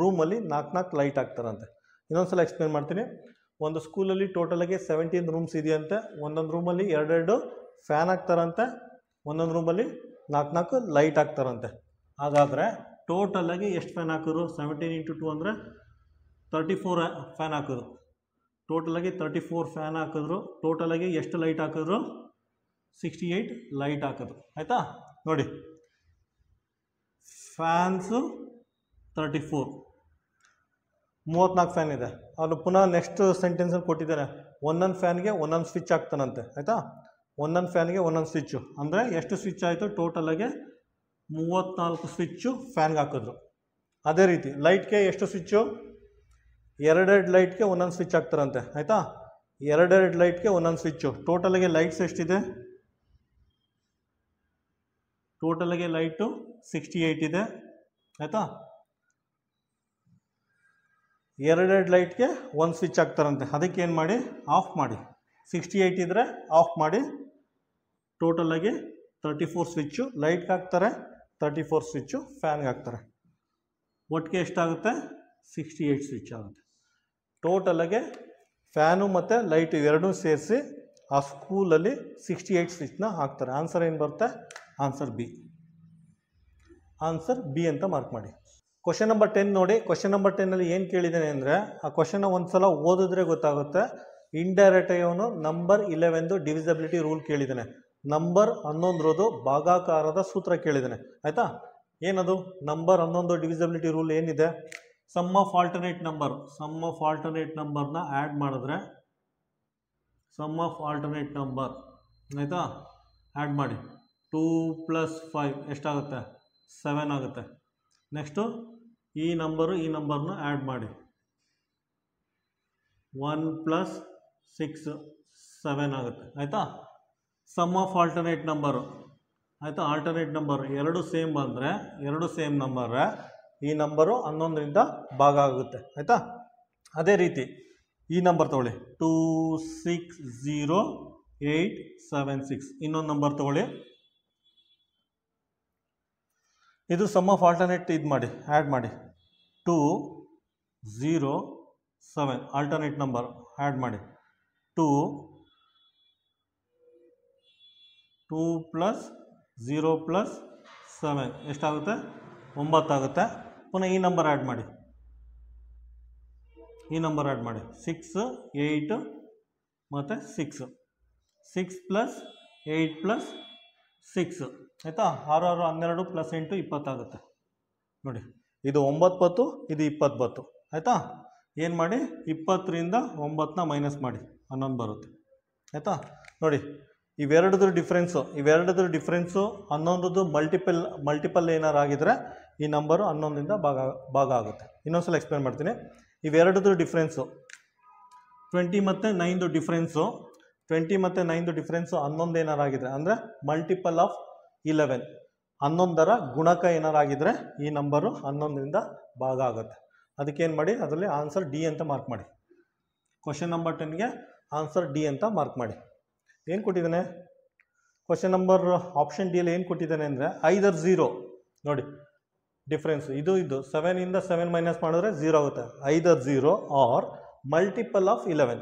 S1: ರೂಮಲ್ಲಿ 4 ಲೈಟ್ ಹಾಕ್ತಾರಂತೆ. ಇನ್ನೊಂದು ಸಲ ಎಕ್ಸ್ಪ್ಲೇನ್ ಮಾಡ್ತೀನಿ. ಒಂದು ಸ್ಕೂಲಲ್ಲಿ ಟೋಟಲಾಗಿ 17 ರೂಮ್ಸ್ ಇದೆಯಂತೆ, ಒಂದೊಂದು ರೂಮಲ್ಲಿ 2 ಫ್ಯಾನ್ ಹಾಕ್ತಾರಂತೆ, ಒಂದೊಂದು ರೂಮಲ್ಲಿ 4 ಲೈಟ್ ಹಾಕ್ತಾರಂತೆ. ಹಾಗಾದರೆ ಟೋಟಲಾಗಿ ಎಷ್ಟು ಫ್ಯಾನ್ ಹಾಕಿದ್ರು? 17 × 2 ಅಂದರೆ 34 ಫ್ಯಾನ್ ಹಾಕಿದ್ರು. ಟೋಟಲಾಗಿ 34 ಫ್ಯಾನ್ ಹಾಕಿದ್ರು. ಟೋಟಲಾಗಿ ಎಷ್ಟು ಲೈಟ್ ಹಾಕಿದ್ರು? 68 ಲೈಟ್ ಹಾಕಿದ್ರು. ಆಯಿತಾ? ನೋಡಿ, ಫ್ಯಾನ್ಸು 34, 34 ಫ್ಯಾನ್ ಇದೆ. ಅವನು ಪುನಃ ನೆಕ್ಸ್ಟ್ ಸೆಂಟೆನ್ಸಲ್ಲಿ ಕೊಟ್ಟಿದ್ದಾನೆ, ಒಂದೊಂದು ಫ್ಯಾನ್ಗೆ ಒಂದೊಂದು ಸ್ವಿಚ್ ಹಾಕ್ತಾನಂತೆ. ಆಯಿತಾ? ಒಂದೊಂದು ಫ್ಯಾನ್ಗೆ ಒಂದೊಂದು ಸ್ವಿಚ್ಚು ಅಂದರೆ ಎಷ್ಟು ಸ್ವಿಚ್ ಆಯಿತು? ಟೋಟಲಾಗಿ 34 ಸ್ವಿಚ್ಚು ಫ್ಯಾನ್ಗೆ ಹಾಕಿದ್ರು. ಅದೇ ರೀತಿ ಲೈಟ್ಗೆ ಎಷ್ಟು ಸ್ವಿಚ್ಚು? 2 ಲೈಟ್ಗೆ ಒಂದೊಂದು ಸ್ವಿಚ್ ಹಾಕ್ತಾರಂತೆ. ಆಯಿತಾ? 2 ಲೈಟ್ಗೆ ಒಂದೊಂದು ಸ್ವಿಚ್ಚು. ಟೋಟಲಾಗಿ ಲೈಟ್ಸ್ ಎಷ್ಟಿದೆ? ಟೋಟಲಾಗಿ ಲೈಟು 68 ಇದೆ. ಆಯಿತಾ? 2 ಲೈಟ್ಗೆ ಒಂದು ಸ್ವಿಚ್ ಹಾಕ್ತಾರಂತೆ. ಅದಕ್ಕೆ ಏನು ಮಾಡಿ? ಆಫ್ ಮಾಡಿ. 68 ಇದ್ದರೆ ಆಫ್ ಮಾಡಿ. ಟೋಟಲಾಗಿ 34 ಸ್ವಿಚ್ಚು ಲೈಟ್ಗೆ ಹಾಕ್ತಾರೆ, 34 ಸ್ವಿಚ್ಚು ಫ್ಯಾನ್ಗೆ ಹಾಕ್ತಾರೆ. ಒಟ್ಟಿಗೆ ಎಷ್ಟಾಗುತ್ತೆ? 68 ಸ್ವಿಚ್ ಆಗುತ್ತೆ. ಟೋಟಲಾಗಿ ಫ್ಯಾನು ಮತ್ತು ಲೈಟು ಎರಡೂ ಸೇರಿಸಿ ಆ ಸ್ಕೂಲಲ್ಲಿ 68 ಸ್ವಿಚ್ನ ಹಾಕ್ತಾರೆ. ಆನ್ಸರ್ ಏನು ಬರುತ್ತೆ? Answer B. ಆನ್ಸರ್ ಬಿ ಅಂತ ಮಾರ್ಕ್ ಮಾಡಿ. ಕ್ವಶನ್ ನಂಬರ್ 10 ನೋಡಿ. ಕ್ವಶನ್ ನಂಬರ್ 10ನಲ್ಲಿ ಏನು ಕೇಳಿದ್ದಾನೆ ಅಂದರೆ, ಆ ಕ್ವಶನ್ನ ಒಂದು ಸಲ ಓದಿದ್ರೆ ಗೊತ್ತಾಗುತ್ತೆ. ಇಂಡೈರೆಕ್ಟಾಗಿ ಅವನು ನಂಬರ್ 11 ಡಿವಿಸಿಬಿಲಿಟಿ ರೂಲ್ ಕೇಳಿದ್ದಾನೆ. ನಂಬರ್ 11 ಭಾಗಾಕಾರದ ಸೂತ್ರ ಕೇಳಿದ್ದಾನೆ. ಆಯಿತಾ? ಏನದು ನಂಬರ್ 11 ಡಿವಿಸಿಬಿಲಿಟಿ ರೂಲ್ ಏನಿದೆ? ಸಮ್ ಆಫ್ ಆಲ್ಟರ್ನೇಟ್ ನಂಬರ್ನ ಆ್ಯಡ್ ಮಾಡಿದ್ರೆ, ಸಮ್ ಆಫ್ ಆಲ್ಟರ್ನೇಟ್ ನಂಬರ್ ಆಯಿತಾ, ಆ್ಯಡ್ ಮಾಡಿ 2 + 5 ಎಷ್ಟಾಗುತ್ತೆ? 7 ಆಗುತ್ತೆ. ನೆಕ್ಸ್ಟು ಈ ನಂಬರ್ನ ಆ್ಯಡ್ ಮಾಡಿ 1 + 6 7 ಆಗುತ್ತೆ. ಆಯಿತಾ? ಸಮ್ ಆಫ್ ಆಲ್ಟರ್ನೇಟ್ ನಂಬರು ಆಯಿತಾ, ಆಲ್ಟರ್ನೇಟ್ ನಂಬರ್ ಎರಡು ಸೇಮ್ ಬಂದರೆ, ಎರಡು ಸೇಮ್ ನಂಬರ್, ಈ ನಂಬರು 11ರಿಂದ ಭಾಗ ಆಗುತ್ತೆ. ಆಯಿತಾ? ಅದೇ ರೀತಿ ಈ ನಂಬರ್ ತೊಗೊಳ್ಳಿ, 260876. ಇನ್ನೊಂದು ನಂಬರ್ ತೊಗೊಳ್ಳಿ, ಇದು ಸಮ್ ಆಫ್ ಆಲ್ಟರ್ನೇಟ್ ಇದು ಮಾಡಿ, ಆ್ಯಡ್ ಮಾಡಿ 207. ಆಲ್ಟರ್ನೇಟ್ ನಂಬರ್ ಆ್ಯಡ್ ಮಾಡಿ 2 + 0 + 7 ಎಷ್ಟಾಗುತ್ತೆ? 9 ಆಗುತ್ತೆ. ಪುನಃ ಈ ನಂಬರ್ ಆ್ಯಡ್ ಮಾಡಿ, 6 8 ಮತ್ತು 6 + 8 + 6 ಆಯಿತಾ? 6 6 12 + 8 20 ಆಗುತ್ತೆ. ನೋಡಿ, ಇದು 9 10, ಇದು 20 10. ಆಯಿತಾ? ಏನು ಮಾಡಿ? 20ರಿಂದ 9ನ ಮೈನಸ್ ಮಾಡಿ 11 ಬರುತ್ತೆ. ಆಯಿತಾ? ನೋಡಿ, ಇವೆರಡದ್ರ ಡಿಫ್ರೆನ್ಸು 11ದು ಮಲ್ಟಿಪಲ್ ಏನಾರು ಆಗಿದ್ರೆ ಈ ನಂಬರು 11ರಿಂದ ಭಾಗ ಆಗುತ್ತೆ. ಇನ್ನೊಂದು ಸಲ ಎಕ್ಸ್ಪ್ಲೇನ್ ಮಾಡ್ತೀನಿ. ಇವೆರಡದ್ರ ಡಿಫ್ರೆನ್ಸು 20 ಮತ್ತು 9ದು ಡಿಫ್ರೆನ್ಸು 11 ಏನಾರು ಆಗಿದ್ರೆ ಅಂದರೆ ಮಲ್ಟಿಪಲ್ ಆಫ್ 11, 11ರ ಗುಣಕ ಏನಾರು ಆಗಿದ್ರೆ ಈ ನಂಬರು 11ರಿಂದ ಭಾಗ ಆಗುತ್ತೆ. ಅದಕ್ಕೇನು ಮಾಡಿ? ಅದರಲ್ಲಿ ಆನ್ಸರ್ ಡಿ ಅಂತ ಮಾರ್ಕ್ ಮಾಡಿ. ಕ್ವಶನ್ ನಂಬರ್ 10ಗೆ ಆನ್ಸರ್ ಡಿ ಅಂತ ಮಾರ್ಕ್ ಮಾಡಿ. ಏನು ಕೊಟ್ಟಿದ್ದಾನೆ? ಕ್ವಶನ್ ನಂಬರ್ ಆಪ್ಷನ್ ಡಿಯಲ್ಲಿ ಏನು ಕೊಟ್ಟಿದ್ದಾನೆ ಅಂದರೆ 5 0. ನೋಡಿ ಡಿಫ್ರೆನ್ಸ್ ಇದು 7ಇಂದ 7 ಮೈನಸ್ ಮಾಡಿದ್ರೆ 0 ಆಗುತ್ತೆ. 5 0 ಆರ್ ಮಲ್ಟಿಪಲ್ ಆಫ್ 11.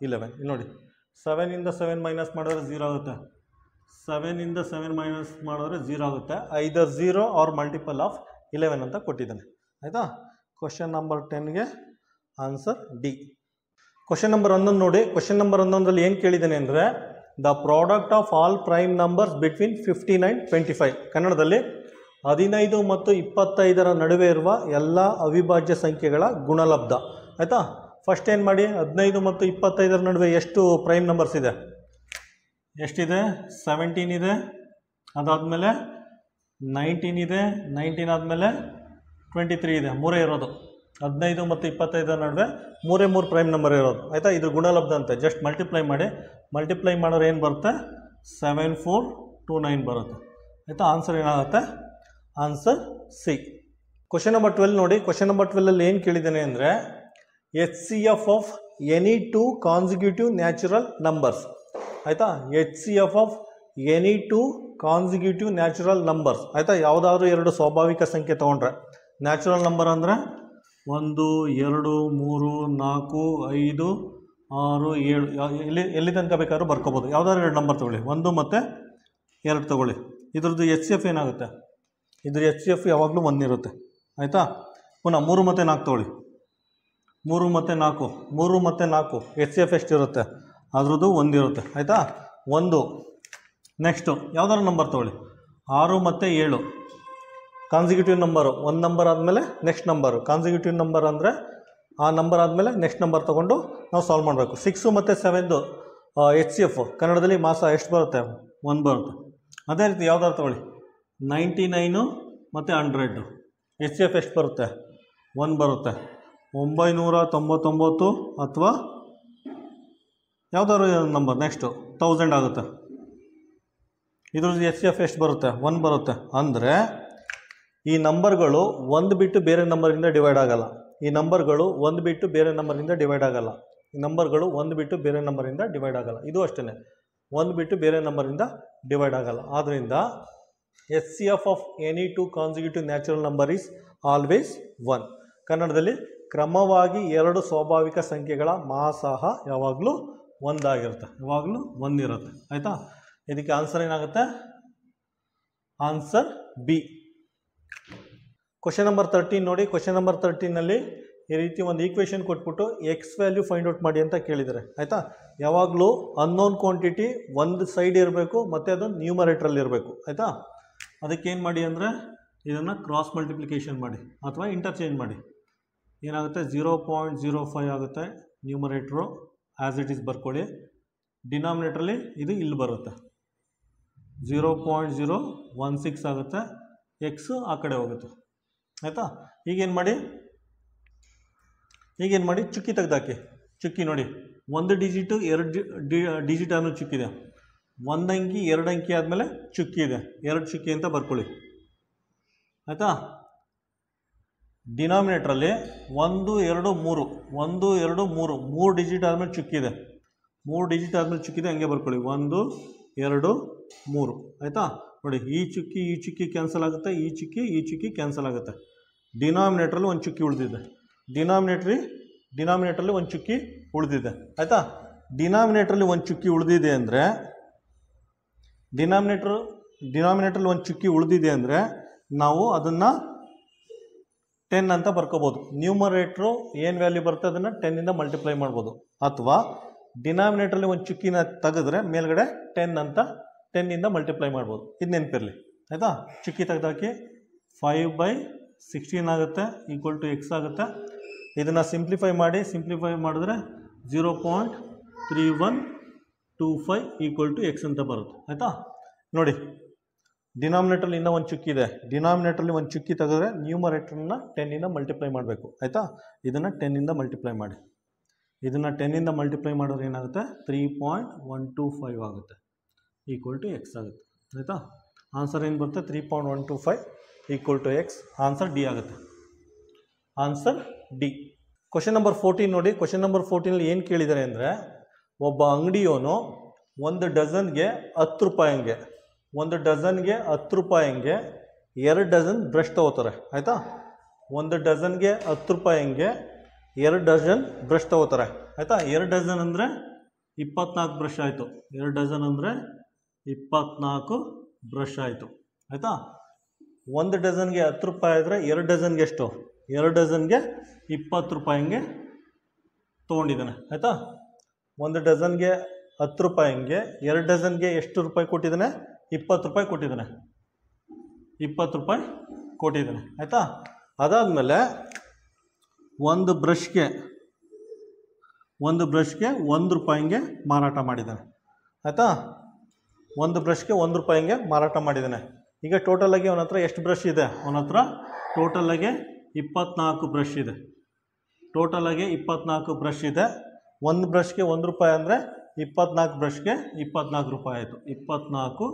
S1: ಇಲ್ಲಿ ನೋಡಿ, 7ಇಂದ 7 ಮೈನಸ್ ಮಾಡಿದ್ರೆ 0 ಆಗುತ್ತೆ. 7ಇಂದ 7 ಮೈನಸ್ ಮಾಡಿದ್ರೆ 0 ಆಗುತ್ತೆ. 5 0 ಆರ್ ಮಲ್ಟಿಪಲ್ ಆಫ್ 11 ಅಂತ ಕೊಟ್ಟಿದ್ದಾನೆ. ಆಯಿತಾ? ಕ್ವಶನ್ ನಂಬರ್ 10ಗೆ ಆನ್ಸರ್ ಡಿ. ಕ್ವಶನ್ ನಂಬರ್ 11 ನೋಡಿ. ಕ್ವಶನ್ ನಂಬರ್ 11ರಲ್ಲಿ ಏನು ಕೇಳಿದ್ದಾನೆ ಅಂದರೆ, the product of all prime numbers between 15 and 25. ಕನ್ನಡದಲ್ಲಿ 15 ಮತ್ತು 25ರ ನಡುವೆ ಇರುವ ಎಲ್ಲ ಅವಿಭಾಜ್ಯ ಸಂಖ್ಯೆಗಳ ಗುಣಲಬ್ಧ. ಆಯಿತಾ? ಫಸ್ಟ್ ಏನು ಮಾಡಿ? 15 ಮತ್ತು 25ರ ನಡುವೆ ಎಷ್ಟು ಪ್ರೈಮ್ ನಂಬರ್ಸ್ ಇದೆ? ಎಷ್ಟಿದೆ? 17 ಇದೆ, ಅದಾದಮೇಲೆ 19 ಇದೆ, 19 ಆದಮೇಲೆ 23 ಇದೆ. 3 ಇರೋದು. 15 ಮತ್ತು 25ರ ನಡುವೆ 3 ಪ್ರೈಮ್ ನಂಬರ್ ಇರೋದು. ಆಯಿತಾ? ಇದು ಗುಣಲಬ್ಧ ಅಂತೆ. ಜಸ್ಟ್ ಮಲ್ಟಿಪ್ಲೈ ಮಾಡೋರು ಏನು ಬರುತ್ತೆ? 7429 ಬರುತ್ತೆ. ಆಯಿತಾ? ಆನ್ಸರ್ ಏನಾಗುತ್ತೆ? Answer C. ಕ್ವಶನ್ ನಂಬರ್ 12 ನೋಡಿ. ಕ್ವಶನ್ ನಂಬರ್ 12ಅಲ್ಲಿ ಏನು ಕೇಳಿದ್ದಾನೆ ಅಂದರೆ, HCF of any 2 consecutive natural numbers. ಆಯಿತಾ? HCF of any 2 consecutive natural numbers. ಆಯಿತಾ? ಯಾವುದಾದ್ರೂ 2 ಸ್ವಾಭಾವಿಕ ಸಂಖ್ಯೆ ತೊಗೊಂಡ್ರೆ, ನ್ಯಾಚುರಲ್ ನಂಬರ್ ಅಂದರೆ 1 2 3 4 5 6 7 ಎಲ್ಲಿ ತನಕ ಬೇಕಾದ್ರೂ ಬರ್ಕೋಬೋದು. ಯಾವುದಾದ್ರು 2 ನಂಬರ್ ತೊಗೊಳ್ಳಿ, 1 ಮತ್ತು 2 ತೊಗೊಳ್ಳಿ. ಇದ್ರದ್ದು ಎಚ್ ಸಿ ಎಫ್ ಏನಾಗುತ್ತೆ? ಇದ್ರ ಎಚ್ ಸಿ ಎಫ್ ಯಾವಾಗಲೂ 1 ಇರುತ್ತೆ. ಆಯಿತಾ? ಪುನಃ 3 ಮತ್ತು 4 ತೊಗೊಳ್ಳಿ. 3 ಮತ್ತು 4 3 ಮತ್ತು 4 ಎಚ್ ಸಿ ಎಫ್ ಎಷ್ಟಿರುತ್ತೆ? ಅದ್ರದ್ದು 1 ಇರುತ್ತೆ. ಆಯಿತಾ? 1. ನೆಕ್ಸ್ಟು ಯಾವುದಾದ್ರು ನಂಬರ್ ತೊಗೊಳ್ಳಿ. 6 ಮತ್ತು 7 ಕಾನ್ಸಿಕ್ಯೂಟಿವ್ ನಂಬರು. 1 ನಂಬರ್ ಆದಮೇಲೆ ನೆಕ್ಸ್ಟ್ ನಂಬರು. ಕಾನ್ಸಿಕ್ಯೂಟಿವ್ ನಂಬರ್ ಅಂದರೆ ಆ ನಂಬರ್ ಆದಮೇಲೆ ನೆಕ್ಸ್ಟ್ ನಂಬರ್ ತೊಗೊಂಡು ನಾವು ಸಾಲ್ವ್ ಮಾಡಬೇಕು. 6 ಮತ್ತು 7 ಎಚ್ ಸಿ ಎಫ್ ಕನ್ನಡದಲ್ಲಿ ಮಾಸ ಎಷ್ಟು ಬರುತ್ತೆ? 1 ಬರುತ್ತೆ. ಅದೇ ರೀತಿ ಯಾವುದಾದ್ರು ತೊಗೊಳ್ಳಿ. 99 ಮತ್ತು 100 ಎಚ್ ಸಿ ಎಫ್ ಎಷ್ಟು ಬರುತ್ತೆ? 1 ಬರುತ್ತೆ. 999 ಅಥವಾ ಯಾವುದಾದ್ರು ನಂಬರ್ ನೆಕ್ಸ್ಟು 1000 ಆಗುತ್ತೆ. ಇದ್ರದ್ದು ಎಚ್ ಸಿ ಎಫ್ ಎಷ್ಟು ಬರುತ್ತೆ? 1 ಬರುತ್ತೆ. ಅಂದರೆ ಈ ನಂಬರ್ಗಳು 1 ಬಿಟ್ಟು ಬೇರೆ ನಂಬರಿಂದ ಡಿವೈಡ್ ಆಗಲ್ಲ. ಈ ನಂಬರ್ಗಳು 1 ಬಿಟ್ಟು ಬೇರೆ ನಂಬರಿಂದ ಡಿವೈಡ್ ಆಗಲ್ಲ. ಈ ನಂಬರ್ಗಳು 1 ಬಿಟ್ಟು ಬೇರೆ ನಂಬರಿಂದ ಡಿವೈಡ್ ಆಗಲ್ಲ. ಇದು ಅಷ್ಟೇ, 1 ಬಿಟ್ಟು ಬೇರೆ ನಂಬರಿಂದ ಡಿವೈಡ್ ಆಗಲ್ಲ. ಆದ್ದರಿಂದ H C F of any 2 consecutive natural number is always 1. ಕನ್ನಡದಲ್ಲಿ ಕ್ರಮವಾಗಿ 2 ಸ್ವಾಭಾವಿಕ ಸಂಖ್ಯೆಗಳ ಮಹಾಸಹ ಯಾವಾಗಲೂ 1 ಆಗಿರುತ್ತೆ. ಯಾವಾಗಲೂ 1 ಇರುತ್ತೆ. ಆಯಿತಾ? ಇದಕ್ಕೆ ಆನ್ಸರ್ ಏನಾಗುತ್ತೆ? Answer B. ಕ್ವಶನ್ ನಂಬರ್ 13 ನೋಡಿ. ಕ್ವಶನ್ ನಂಬರ್ 13ನಲ್ಲಿ ಈ ರೀತಿ ಒಂದು ಈಕ್ವೇಷನ್ ಕೊಟ್ಬಿಟ್ಟು ಎಕ್ಸ್ ವ್ಯಾಲ್ಯೂ ಫೈಂಡ್ ಔಟ್ ಮಾಡಿ ಅಂತ ಕೇಳಿದ್ದಾರೆ. ಆಯಿತಾ? ಯಾವಾಗಲೂ ಅನ್ನೋನ್ ಕ್ವಾಂಟಿಟಿ ಒಂದು ಸೈಡ್ ಇರಬೇಕು ಮತ್ತು ಅದು ನ್ಯೂಮರೇಟ್ರಲ್ಲಿ ಇರಬೇಕು. ಆಯಿತಾ? ಅದಕ್ಕೇನು ಮಾಡಿ ಅಂದರೆ ಇದನ್ನು ಕ್ರಾಸ್ ಮಲ್ಟಿಪ್ಲಿಕೇಶನ್ ಮಾಡಿ ಅಥವಾ ಇಂಟರ್ಚೇಂಜ್ ಮಾಡಿ. ಏನಾಗುತ್ತೆ? 0.05 ಆಗುತ್ತೆ ನ್ಯೂಮರೇಟ್ರು. ಆ್ಯಸ್ ಇಟ್ ಈಸ್ ಬರ್ಕೊಳ್ಳಿ. ಡಿನಾಮಿನೇಟ್ರಲ್ಲಿ ಇದು ಇಲ್ಲಿ ಬರುತ್ತೆ. 0.016 ಆಗುತ್ತೆ. ಎಕ್ಸು ಆ ಕಡೆ ಹೋಗುತ್ತೆ. ಆಯಿತಾ? ಈಗೇನು ಮಾಡಿ ಚುಕ್ಕಿ ತೆಗೆದಾಕಿ. ಚುಕ್ಕಿ ನೋಡಿ, 1 ಡಿಜಿಟು 2 ಡಿಜಿಟ್ ಅನ್ನೋ ಚುಕ್ಕಿದೆ. 1 ಅಂಕಿ 2 ಅಂಕಿ ಆದಮೇಲೆ ಚುಕ್ಕಿ ಇದೆ. 2 ಚುಕ್ಕಿ ಅಂತ ಬರ್ಕೊಳ್ಳಿ. ಆಯಿತಾ? ಡಿನಾಮಿನೇಟ್ರಲ್ಲಿ 1 2 3 1 2 3 3 ಡಿಜಿಟ್ ಆದಮೇಲೆ ಚುಕ್ಕಿದೆ. 3 ಡಿಜಿಟ್ ಆದಮೇಲೆ ಚುಕ್ಕಿದೆ, ಹಂಗೆ ಬರ್ಕೊಳ್ಳಿ. 1 2 3. ಆಯಿತಾ? ನೋಡಿ, ಈ ಚುಕ್ಕಿ ಕ್ಯಾನ್ಸಲ್ ಆಗುತ್ತೆ, ಈ ಚುಕ್ಕಿ ಕ್ಯಾನ್ಸಲ್ ಆಗುತ್ತೆ. ಡಿನಾಮಿನೇಟ್ರಲ್ಲಿ ಒಂದು ಚುಕ್ಕಿ ಉಳಿದಿದೆ. ಡಿನಾಮಿನೇಟ್ರಲ್ಲಿ ಒಂದು ಚುಕ್ಕಿ ಉಳಿದಿದೆ. ಆಯಿತಾ? ಡಿನಾಮಿನೇಟ್ರಲ್ಲಿ ಒಂದು ಚುಕ್ಕಿ ಉಳಿದಿದೆ ಅಂದರೆ ಡಿನಾಮಿನೇಟ್ರಲ್ಲಿ ಒಂದು ಚುಕ್ಕಿ ಉಳಿದಿದೆ ಅಂದರೆ ನಾವು ಅದನ್ನು 10 ಅಂತ ಬರ್ಕೋಬೋದು. ನ್ಯೂಮರೇಟ್ರು ಏನು ವ್ಯಾಲ್ಯೂ ಬರುತ್ತೆ ಅದನ್ನು 10ಇಂದ ಮಲ್ಟಿಪ್ಲೈ ಮಾಡ್ಬೋದು. ಅಥವಾ ಡಿನಾಮಿನೇಟ್ರಲ್ಲಿ ಒಂದು ಚುಕ್ಕಿನ ತೆಗೆದ್ರೆ ಮೇಲ್ಗಡೆ 10ಇಂದ ಮಲ್ಟಿಪ್ಲೈ ಮಾಡ್ಬೋದು. ಇದು ನೆನಪಿರಲಿ. ಆಯಿತಾ? ಚುಕ್ಕಿ ತೆಗೆದಾಕಿ 5/16 ಆಗುತ್ತೆ ಈಕ್ವಲ್ ಟು ಎಕ್ಸ್ ಆಗುತ್ತೆ. ಇದನ್ನು ಸಿಂಪ್ಲಿಫೈ ಮಾಡಿದ್ರೆ 0.3125 ಈಕ್ವಲ್ ಟು ಎಕ್ಸ್ ಅಂತ ಬರುತ್ತೆ. ಆಯಿತಾ? ನೋಡಿ, ಡಿನಾಮಿನೇಟ್ರಲ್ಲಿ ಇನ್ನೂ ಒಂದು ಚುಕ್ಕಿ ಇದೆ. ಡಿನಾಮಿನೇಟ್ರಲ್ಲಿ ಒಂದು ಚುಕ್ಕಿ ತೆಗೆದ್ರೆ ನ್ಯೂಮರೇಟ್ರನ್ನ 10ಇಂದ ಮಲ್ಟಿಪ್ಲೈ ಮಾಡಬೇಕು. ಆಯಿತಾ? ಇದನ್ನು 10ಇಂದ ಮಲ್ಟಿಪ್ಲೈ ಮಾಡಿ. ಇದನ್ನು 10ಇಂದ ಮಲ್ಟಿಪ್ಲೈ ಮಾಡಿದ್ರೆ ಏನಾಗುತ್ತೆ? 3.125 ಆಗುತ್ತೆ ಈಕ್ವಲ್ ಟು ಎಕ್ಸ್ ಆಗುತ್ತೆ. ಆಯಿತಾ? ಆನ್ಸರ್ ಏನು ಬರುತ್ತೆ? 3.125 equal to X. Answer D ಆಗುತ್ತೆ. Answer D. ಕ್ವಶನ್ ನಂಬರ್ 14 ನೋಡಿ. ಕ್ವಶನ್ ನಂಬರ್ 14ನಲ್ಲಿ ಏನು ಕೇಳಿದ್ದಾರೆ ಅಂದರೆ, ಒಬ್ಬ ಅಂಗಡಿಯವನು 1 ಡಜನ್ಗೆ 10 ರೂಪಾಯಿಗೆ 1 ಡಜನ್ಗೆ 10 ರೂಪಾಯಿಗೆ 2 ಡಜನ್ ಬ್ರಷ್ ತೊಗೋತಾರೆ. ಆಯಿತಾ? 1 ಡಜನ್ಗೆ 10 ರೂಪಾಯಿಗೆ 2 ಡಜನ್ ಬ್ರಷ್ ತೊಗೋತಾರೆ. ಆಯಿತಾ? 2 ಡಜನ್ ಅಂದರೆ 24 ಬ್ರಷ್ ಆಯಿತು. 2 ಡಜನ್ ಅಂದರೆ 24 ಬ್ರಷ್ ಆಯಿತು. ಆಯಿತಾ? 1 ಡಜನ್ಗೆ 10 ರೂಪಾಯಿ ಆದರೆ 2 ಡಜನ್ಗೆ ಎಷ್ಟು? 2 ಡಜನ್ಗೆ 20 ರೂಪಾಯಿಗೆ ತೊಗೊಂಡಿದ್ದಾನೆ. ಆಯಿತಾ? 1 ಡಜನ್ಗೆ 10 ರೂಪಾಯಿಗೆ 2 ಡಜನ್ಗೆ ಎಷ್ಟು ರೂಪಾಯಿ ಕೊಟ್ಟಿದ್ದಾನೆ? 20 ರೂಪಾಯಿ ಕೊಟ್ಟಿದ್ದಾನೆ. 20 ರೂಪಾಯಿ ಕೊಟ್ಟಿದ್ದಾನೆ. ಆಯಿತಾ? ಅದಾದಮೇಲೆ ಒಂದು ಬ್ರಷ್ಗೆ 1 ರೂಪಾಯಿಗೆ ಮಾರಾಟ ಮಾಡಿದ್ದಾನೆ. ಆಯಿತಾ? 1 ಬ್ರಷ್ಗೆ 1 ರೂಪಾಯಿಗೆ ಮಾರಾಟ ಮಾಡಿದ್ದಾನೆ. ಈಗ ಟೋಟಲಾಗಿ ಅವನ ಹತ್ರ ಎಷ್ಟು ಬ್ರಷ್ ಇದೆ? ಅವನ ಹತ್ರ ಟೋಟಲಾಗಿ 24 ಬ್ರಷ್ ಇದೆ. ಟೋಟಲಾಗಿ 24 ಬ್ರಷ್ ಇದೆ. 1 ಬ್ರಷ್ಗೆ 1 ರೂಪಾಯಿ ಅಂದರೆ 24 ಬ್ರಷ್ಗೆ 24 ರೂಪಾಯಿ ಆಯಿತು. 24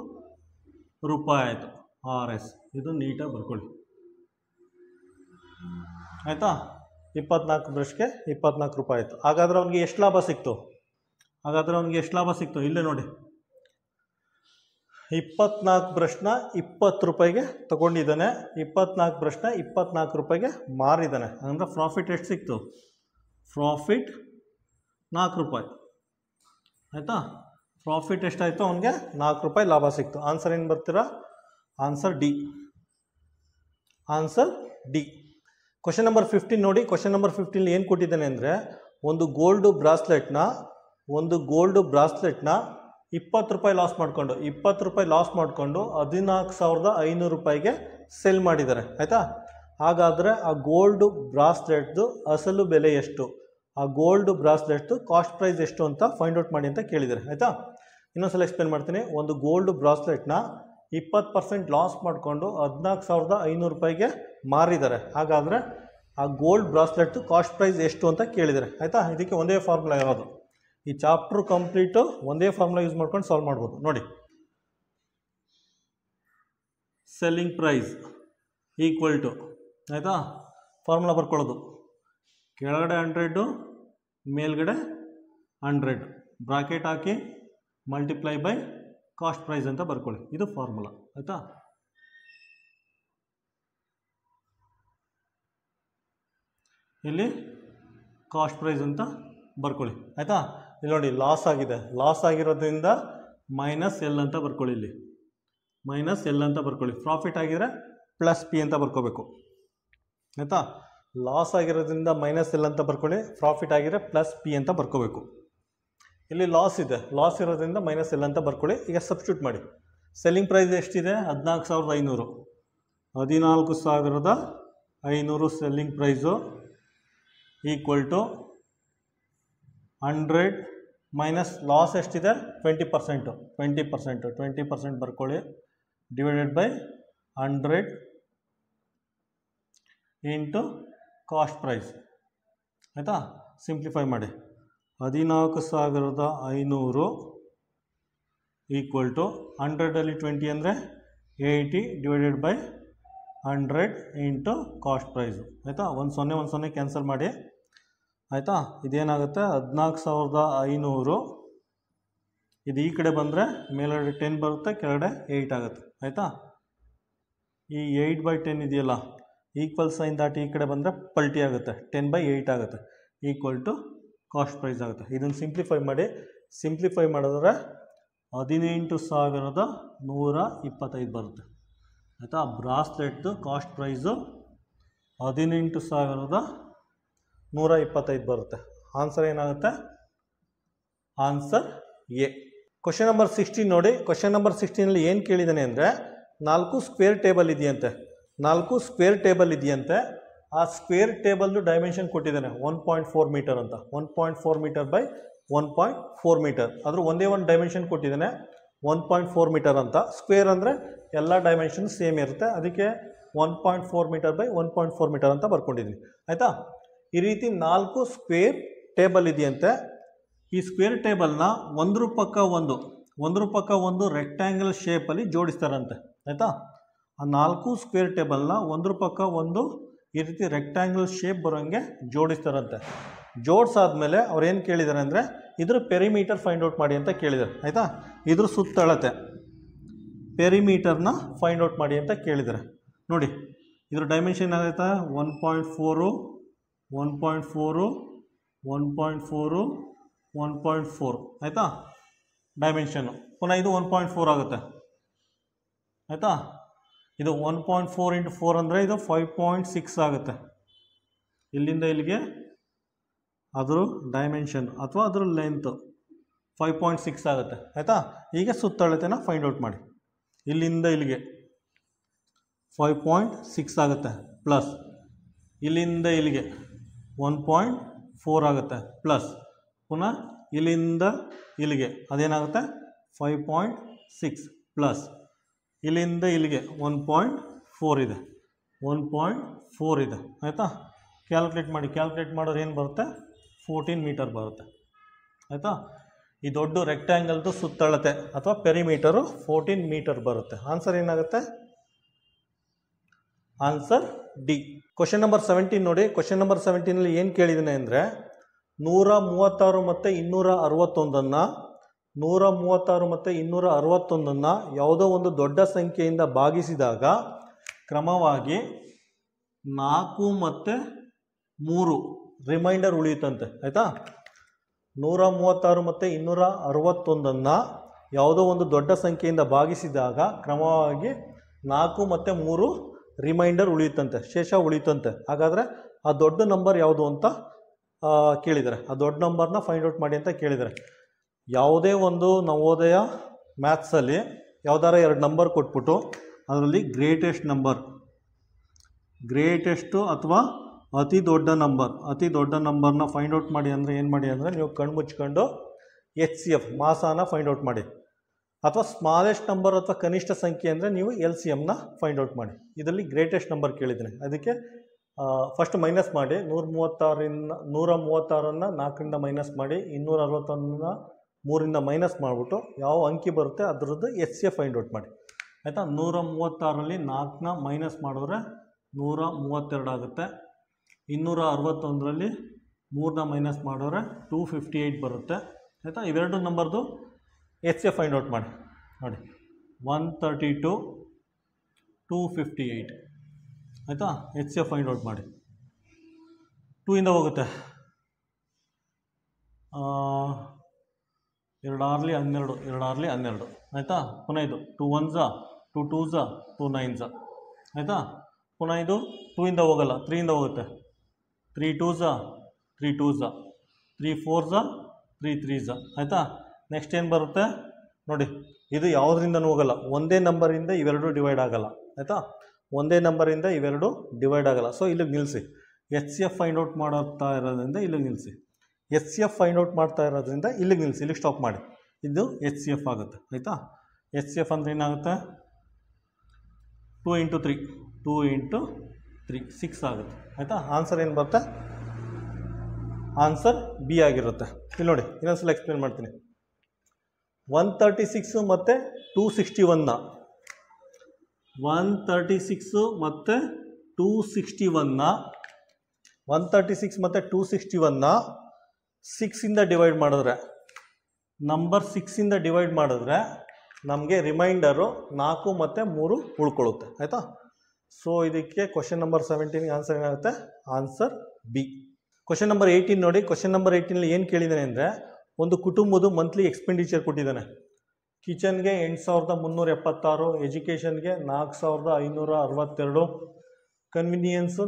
S1: ರೂಪಾಯಿ ಆಯಿತು. RS. ಇದು ನೀಟಾಗಿ ಬರ್ಕೊಳ್ಳಿ. ಆಯಿತಾ? 24 ಬ್ರಷ್ಗೆ 24 ರೂಪಾಯಿ ಆಯಿತು. ಹಾಗಾದರೆ ಅವನಿಗೆ ಎಷ್ಟು ಲಾಭ ಸಿಕ್ತು? ಇಲ್ಲೇ ನೋಡಿ, 24 ಬ್ರಷ್ನ 20 ರೂಪಾಯಿಗೆ ತೊಗೊಂಡಿದ್ದಾನೆ. 24 ಬ್ರಷ್ನ 24 ರೂಪಾಯಿಗೆ ಮಾರಿದ್ದಾನೆ. ಅಂದರೆ ಪ್ರಾಫಿಟ್ ಎಷ್ಟು ಸಿಕ್ತು? ಪ್ರಾಫಿಟ್ 4 ರೂಪಾಯಿ ಆಯಿತಾ. ಪ್ರಾಫಿಟ್ ಎಷ್ಟಾಯಿತು ಅವನಿಗೆ 4 ರೂಪಾಯಿ ಲಾಭ ಸಿಕ್ತು. ಆನ್ಸರ್ ಏನು ಬರ್ತೀರಾ? Answer D. Answer D. Question number 15 ನೋಡಿ. ಕ್ವಶನ್ ನಂಬರ್ 15 ಏನು ಕೊಟ್ಟಿದ್ದಾನೆ ಅಂದರೆ ಒಂದು ಗೋಲ್ಡ್ ಬ್ರಾಸ್ಲೆಟ್ನ 20 ರೂಪಾಯಿ ಲಾಸ್ ಮಾಡಿಕೊಂಡು 14,500 ರೂಪಾಯಿಗೆ ಸೆಲ್ ಮಾಡಿದ್ದಾರೆ ಆಯಿತಾ. ಹಾಗಾದರೆ ಆ ಗೋಲ್ಡ್ ಬ್ರಾಸ್ಲೆಟ್ದು ಅಸಲು ಬೆಲೆ ಎಷ್ಟು, ಆ ಗೋಲ್ಡ್ ಬ್ರಾಸ್ಲೆಟ್ದು ಕಾಸ್ಟ್ ಪ್ರೈಸ್ ಎಷ್ಟು ಅಂತ ಫೈಂಡ್ ಔಟ್ ಮಾಡಿ ಅಂತ ಕೇಳಿದ್ದಾರೆ ಆಯಿತಾ. ಇನ್ನೊಂದ್ಸಲ ಎಕ್ಸ್ಪ್ಲೇನ್ ಮಾಡ್ತೀನಿ. ಒಂದು ಗೋಲ್ಡ್ ಬ್ರಾಸ್ಲೆಟ್ನ 20% ಲಾಸ್ ಮಾಡಿಕೊಂಡು 14,500 ರೂಪಾಯಿಗೆ ಮಾರಿದ್ದಾರೆ. ಹಾಗಾದರೆ ಆ ಗೋಲ್ಡ್ ಬ್ರಾಸ್ಲೆಟ್ದು ಕಾಸ್ಟ್ ಪ್ರೈಸ್ ಎಷ್ಟು ಅಂತ ಕೇಳಿದ್ದಾರೆ ಆಯಿತಾ. ಇದಕ್ಕೆ ಒಂದೇ ಫಾರ್ಮುಲಾ ಇರೋದು. ಈ ಚಾಪ್ಟ್ರು ಕಂಪ್ಲೀಟು ಒಂದೇ ಫಾರ್ಮುಲಾ ಯೂಸ್ ಮಾಡ್ಕೊಂಡು ಸಾಲ್ವ್ ಮಾಡ್ಬೋದು ನೋಡಿ. ಸೆಲ್ಲಿಂಗ್ ಪ್ರೈಸ್ ಈಕ್ವಲ್ ಟು ಆಯಿತಾ, ಫಾರ್ಮುಲಾ ಬರ್ಕೊಳ್ಳೋದು ಕೆಳಗಡೆ 100 ಮೇಲ್ಗಡೆ 100 ಬ್ರಾಕೆಟ್ ಹಾಕಿ ಮಲ್ಟಿಪ್ಲೈ ಬೈ ಕಾಸ್ಟ್ ಪ್ರೈಸ್ ಅಂತ ಬರ್ಕೊಳ್ಳಿ. ಇದು ಫಾರ್ಮುಲಾ ಆಯಿತಾ. ಇಲ್ಲಿ ಕಾಸ್ಟ್ ಪ್ರೈಸ್ ಅಂತ ಬರ್ಕೊಳ್ಳಿ ಆಯಿತಾ. ಇಲ್ಲಿ ನೋಡಿ ಲಾಸ್ ಆಗಿದೆ, ಲಾಸ್ ಆಗಿರೋದ್ರಿಂದ -L ಅಂತ ಬರ್ಕೊಳ್ಳಿ. ಇಲ್ಲಿ -L ಅಂತ ಬರ್ಕೊಳ್ಳಿ. ಪ್ರಾಫಿಟ್ ಆಗಿದ್ರೆ +P ಅಂತ ಬರ್ಕೋಬೇಕು ಆಯಿತಾ. ಲಾಸ್ ಆಗಿರೋದ್ರಿಂದ -L ಅಂತ ಬರ್ಕೊಳ್ಳಿ, ಪ್ರಾಫಿಟ್ ಆಗಿದ್ರೆ +P ಅಂತ ಬರ್ಕೋಬೇಕು. ಇಲ್ಲಿ ಲಾಸ್ ಇದೆ, ಲಾಸ್ ಇರೋದ್ರಿಂದ -L ಅಂತ ಬರ್ಕೊಳ್ಳಿ. ಈಗ ಸಬ್ಸ್ಟಿಟ್ಯೂಟ್ ಮಾಡಿ. ಸೆಲ್ಲಿಂಗ್ ಪ್ರೈಸ್ ಎಷ್ಟಿದೆ? 14,500. 14,500 selling price equal to 100 minus loss ಎಷ್ಟಿದೆ? 20% ಬರ್ಕೊಳ್ಳಿ, divided by 100 into cost price ಆಯಿತಾ. ಸಿಂಪ್ಲಿಫೈ ಮಾಡಿ. 14,500 ಈಕ್ವಲ್ ಟು 100ಅಲ್ಲಿ 20 ಅಂದರೆ 80 divided by 100 into cost price ಆಯಿತಾ. 1 0 ಕ್ಯಾನ್ಸಲ್ ಮಾಡಿ ಆಯಿತಾ. ಇದೇನಾಗುತ್ತೆ? 14,500. ಇದು ಈ ಕಡೆ ಬಂದರೆ ಮೇಲ್ಗಡೆ 10 ಬರುತ್ತೆ, ಕೆಳಗಡೆ 8 ಆಗುತ್ತೆ ಆಯಿತಾ. ಈ 8/10 ಇದೆಯಲ್ಲ, ಈಕ್ವಲ್ ಸೈನ್ ದಾಟಿ ಈ ಕಡೆ ಬಂದರೆ ಪಲ್ಟಿ ಆಗುತ್ತೆ, 10/8 ಆಗುತ್ತೆ, ಈಕ್ವಲ್ ಟು ಕಾಸ್ಟ್ ಪ್ರೈಸ್ ಆಗುತ್ತೆ. ಇದನ್ನು ಸಿಂಪ್ಲಿಫೈ ಮಾಡಿ. ಸಿಂಪ್ಲಿಫೈ ಮಾಡಿದ್ರೆ 18,125 ಬರುತ್ತೆ ಆಯಿತಾ. ಬ್ರಾಸ್ಲೆಟ್ದು ಕಾಸ್ಟ್ ಪ್ರೈಸು 18,125 ಬರುತ್ತೆ. ಆನ್ಸರ್ ಏನಾಗುತ್ತೆ? Answer A. ಕ್ವಶನ್ ನಂಬರ್ 16 ನೋಡಿ. ಕ್ವಶನ್ ನಂಬರ್ 16 ಏನು ಕೇಳಿದ್ದಾನೆ ಅಂದರೆ 4 ಸ್ಕ್ವೇರ್ ಟೇಬಲ್ ಇದೆಯಂತೆ. 4 ಸ್ಕ್ವೇರ್ ಟೇಬಲ್ ಇದೆಯಂತೆ. ಆ ಸ್ಕ್ವೇರ್ ಟೇಬಲ್ದು ಡೈಮೆನ್ಷನ್ ಕೊಟ್ಟಿದ್ದಾನೆ 1.4 ಮೀಟರ್ ಅಂತ. 1.4 ಮೀಟರ್ ಬೈ 1.4 ಮೀಟರ್. ಅದ್ರ ಒಂದೇ ಒಂದು ಡೈಮೆನ್ಷನ್ ಕೊಟ್ಟಿದ್ದಾನೆ 1.4 ಮೀಟರ್ ಅಂತ. ಸ್ಕ್ವೇರ್ ಅಂದರೆ ಎಲ್ಲ ಡೈಮೆನ್ಷನ್ ಸೇಮ್ ಇರುತ್ತೆ, ಅದಕ್ಕೆ 1.4 ಮೀಟರ್ ಬೈ 1.4 ಮೀಟರ್ ಅಂತ ಬರ್ಕೊಂಡಿದ್ದೀನಿ ಆಯಿತಾ. ಈ ರೀತಿ 4 ಸ್ಕ್ವೇರ್ ಟೇಬಲ್ ಇದೆಯಂತೆ. ಈ ಸ್ಕ್ವೇರ್ ಟೇಬಲ್ನ ಒಂದ್ರ ಪಕ್ಕ ಒಂದು ರೆಕ್ಟ್ಯಾಂಗಲ್ ಶೇಪಲ್ಲಿ ಜೋಡಿಸ್ತಾರಂತೆ ಆಯಿತಾ. ಆ 4 ಸ್ಕ್ವೇರ್ ಟೇಬಲ್ನ ಒಂದ್ರ ಪಕ್ಕ ಒಂದು ಈ ರೀತಿ ರೆಕ್ಟ್ಯಾಂಗಲ್ ಶೇಪ್ ಬರೋಂಗೆ ಜೋಡಿಸ್ತಾರಂತೆ. ಜೋಡಿಸಾದ್ಮೇಲೆ ಅವ್ರು ಏನು ಕೇಳಿದ್ದಾರೆ ಅಂದರೆ ಇದ್ರ ಪೆರಿಮೀಟರ್ ಫೈಂಡ್ ಔಟ್ ಮಾಡಿ ಅಂತ ಕೇಳಿದ್ದಾರೆ ಆಯಿತಾ. ಇದ್ರ ಸುತ್ತಳತೆ ಪೆರಿಮೀಟರ್ನ ಫೈಂಡ್ ಔಟ್ ಮಾಡಿ ಅಂತ ಕೇಳಿದ್ದಾರೆ ನೋಡಿ. ಇದ್ರ ಡೈಮೆನ್ಷನ್ ಆಗುತ್ತೆ 1.4 1.4 1.4 1.4 ಆಯಿತಾ ಡೈಮೆನ್ಷನ್ನು. ಪುನಃ ಇದು 1.4 ಆಗುತ್ತೆ ಆಯಿತಾ. ಇದು 1.4 × 4 ಅಂದರೆ ಇದು 5.6 ಆಗುತ್ತೆ. ಇಲ್ಲಿಂದ ಇಲ್ಲಿಗೆ ಅದ್ರ ಡೈಮೆನ್ಷನ್ ಅಥವಾ ಅದ್ರ ಲೆಂತ್ 5.6 ಆಗುತ್ತೆ ಆಯಿತಾ. ಈಗ ಸುತ್ತಳತೆನ ಫೈಂಡ್ ಔಟ್ ಮಾಡಿ. ಇಲ್ಲಿಂದ ಇಲ್ಲಿಗೆ 5.6 ಆಗುತ್ತೆ, ಪ್ಲಸ್ ಇಲ್ಲಿಂದ ಇಲ್ಲಿಗೆ 1.4 ಆಗುತ್ತೆ, ಪ್ಲಸ್ ಪುನಃ ಇಲ್ಲಿಂದ ಇಲ್ಲಿಗೆ ಅದೇನಾಗುತ್ತೆ 5.6 ಪ್ಲಸ್ ಇಲ್ಲಿಂದ ಇಲ್ಲಿಗೆ 1.4 ಇದೆ, 1.4 ಇದೆ ಆಯಿತಾ. ಕ್ಯಾಲ್ಕುಲೇಟ್ ಮಾಡಿ. ಕ್ಯಾಲ್ಕುಲೇಟ್ ಮಾಡೋರು ಏನು ಬರುತ್ತೆ? 14 ಮೀಟರ್ ಬರುತ್ತೆ ಆಯಿತಾ. ಈ ದೊಡ್ಡ ರೆಕ್ಟ್ಯಾಂಗಲ್ದು ಸುತ್ತಳತೆ ಅಥವಾ ಪೆರಿಮೀಟರು 14 ಮೀಟರ್ ಬರುತ್ತೆ. ಆನ್ಸರ್ ಏನಾಗುತ್ತೆ? Answer D. ಕ್ವಶನ್ ನಂಬರ್ 17 ನೋಡಿ. ಕ್ವಶನ್ ನಂಬರ್ 17 ಏನು ಕೇಳಿದ್ದಾನೆ ಅಂದರೆ 136 ಮತ್ತು 261 136 ಮತ್ತು 261 ಯಾವುದೋ ಒಂದು ದೊಡ್ಡ ಸಂಖ್ಯೆಯಿಂದ ಭಾಗಿಸಿದಾಗ ಕ್ರಮವಾಗಿ 4 ಮತ್ತು 3 ರಿಮೈಂಡರ್ ಉಳಿಯುತ್ತಂತೆ ಆಯಿತಾ. 136 ಮತ್ತು 261 ಯಾವುದೋ ಒಂದು ದೊಡ್ಡ ಸಂಖ್ಯೆಯಿಂದ ಭಾಗಿಸಿದಾಗ ಕ್ರಮವಾಗಿ 4 ಮತ್ತು 3 ರಿಮೈಂಡರ್ ಉಳಿಯುತ್ತಂತೆ, ಶೇಷ ಉಳಿಯುತ್ತಂತೆ. ಹಾಗಾದರೆ ಆ ದೊಡ್ಡ ನಂಬರ್ ಯಾವುದು ಅಂತ ಕೇಳಿದ್ದಾರೆ. ಆ ದೊಡ್ಡ ನಂಬರ್ನ ಫೈಂಡ್ ಔಟ್ ಮಾಡಿ ಅಂತ ಕೇಳಿದ್ದಾರೆ. ಯಾವುದೇ ಒಂದು ನವೋದಯ ಮ್ಯಾಥ್ಸಲ್ಲಿ ಯಾವುದಾರ 2 ನಂಬರ್ ಕೊಟ್ಬಿಟ್ಟು ಅದರಲ್ಲಿ ಗ್ರೇಟೆಸ್ಟು ಅಥವಾ ಅತಿ ದೊಡ್ಡ ನಂಬರ್ನ ಫೈಂಡ್ ಔಟ್ ಮಾಡಿ ಅಂದರೆ ಏನು ಮಾಡಿ ಅಂದರೆ ನೀವು ಕಣ್ಣು ಮುಚ್ಕೊಂಡು HCF ಮಾಸಾನ ಫೈಂಡ್ ಔಟ್ ಮಾಡಿ, ಅಥವಾ ಸ್ಮಾಲೆಸ್ಟ್ ನಂಬರ್ ಅಥವಾ ಕನಿಷ್ಠ ಸಂಖ್ಯೆ ಅಂದರೆ ನೀವು LCMನ ಫೈಂಡ್ ಔಟ್ ಮಾಡಿ. ಇದರಲ್ಲಿ ಗ್ರೇಟೆಸ್ಟ್ ನಂಬರ್ ಕೇಳಿದ್ದೀನಿ. ಅದಕ್ಕೆ ಫಸ್ಟ್ ಮೈನಸ್ ಮಾಡಿ 136ನ್ನು 4ರಿಂದ ಮೈನಸ್ ಮಾಡಿ 261ನ್ನು 3ರಿಂದ ಮೈನಸ್ ಮಾಡಿಬಿಟ್ಟು ಯಾವ ಅಂಕಿ ಬರುತ್ತೆ ಅದರದ್ದು HCF ಫೈಂಡ್ ಔಟ್ ಮಾಡಿ. ಆಯಿತಾ? 136ರಲ್ಲಿ 4ನ ಮೈನಸ್ ಮಾಡಿದ್ರೆ 132 ಆಗುತ್ತೆ. 261ರಲ್ಲಿ 3ನ ಮೈನಸ್ ಮಾಡಿದ್ರೆ 258 ಬರುತ್ತೆ. ಆಯಿತಾ? ಇವೆರಡು ನಂಬರ್ದು HCF ಫೈಂಡ್ ಔಟ್ ಮಾಡಿ. ನೋಡಿ 132 258. ಆಯಿತಾ? HCF ಫೈಂಡ್ ಔಟ್ ಮಾಡಿ. 2ಇಂದ ಹೋಗುತ್ತೆ, 2×6=12. ಆಯಿತಾ? ಪುನಃ ಇದು 2 1s 2 2s 2 9s. ಆಯಿತಾ? ಪುನಃ ಇದು 2ಇಂದ ಹೋಗಲ್ಲ, 3ಇಂದ ಹೋಗುತ್ತೆ. 3 2s 3 2s 3 4s 3 3s. ಆಯಿತಾ? ನೆಕ್ಸ್ಟ್ ಏನು ಬರುತ್ತೆ ನೋಡಿ, ಇದು ಯಾವುದರಿಂದನೂ ಹೋಗಲ್ಲ, ಒಂದೇ ನಂಬರಿಂದ ಇವೆರಡು ಡಿವೈಡ್ ಆಗಲ್ಲ. ಆಯಿತಾ? ಒಂದೇ ನಂಬರಿಂದ ಇವೆರಡು ಡಿವೈಡ್ ಆಗಲ್ಲ. ಸೊ ಇಲ್ಲಿಗೆ ನಿಲ್ಲಿಸಿ. HCF ಫೈಂಡ್ ಔಟ್ ಮಾಡ್ತಾ ಇರೋದ್ರಿಂದ ಇಲ್ಲಿಗೆ ನಿಲ್ಲಿಸಿ. HCF ಫೈಂಡ್ ಔಟ್ ಮಾಡ್ತಾ ಇರೋದ್ರಿಂದ ಇಲ್ಲಿಗೆ ನಿಲ್ಲಿಸಿ, ಇಲ್ಲಿಗೆ ಸ್ಟಾಪ್ ಮಾಡಿ. ಇದು HCF ಆಗುತ್ತೆ. ಆಯಿತಾ? HCF ಅಂದರೆ ಏನಾಗುತ್ತೆ? 2 × 3 2 × 3 6 ಆಗುತ್ತೆ. ಆಯಿತಾ? ಆನ್ಸರ್ ಏನು ಬರುತ್ತೆ? ಆನ್ಸರ್ B ಆಗಿರುತ್ತೆ. ಇಲ್ಲಿ ನೋಡಿ, ಇನ್ನೊಂದ್ಸಲ ಎಕ್ಸ್ಪ್ಲೇನ್ ಮಾಡ್ತೀನಿ. 136 ಮತ್ತು 261 136 ಮತ್ತು 261 6ಇಂದ ಡಿವೈಡ್ ಮಾಡಿದ್ರೆ, ನಂಬರ್ 6ಇಂದ ಡಿವೈಡ್ ಮಾಡಿದ್ರೆ ನಮಗೆ ರಿಮೈಂಡರು 4 ಮತ್ತು 3 ಉಳ್ಕೊಳ್ಳುತ್ತೆ. ಆಯಿತಾ? ಸೊ ಇದಕ್ಕೆ ಕ್ವಶನ್ ನಂಬರ್ 17ಗೆ ಆನ್ಸರ್ ಏನಾಗುತ್ತೆ? Answer B. ಕ್ವಶನ್ ನಂಬರ್ 18 ನೋಡಿ. ಕ್ವಶನ್ ನಂಬರ್ 18ನಲ್ಲಿ ಏನು ಕೇಳಿದ್ದಾನೆ ಅಂದರೆ, ಒಂದು ಕುಟುಂಬದ ಮಂತ್ಲಿ ಎಕ್ಸ್ಪೆಂಡಿಚರ್ ಕೊಟ್ಟಿದ್ದಾನೆ. ಕಿಚನ್ಗೆ 8376, ಎಜುಕೇಷನ್ಗೆ 4562, ಕನ್ವಿನಿಯನ್ಸು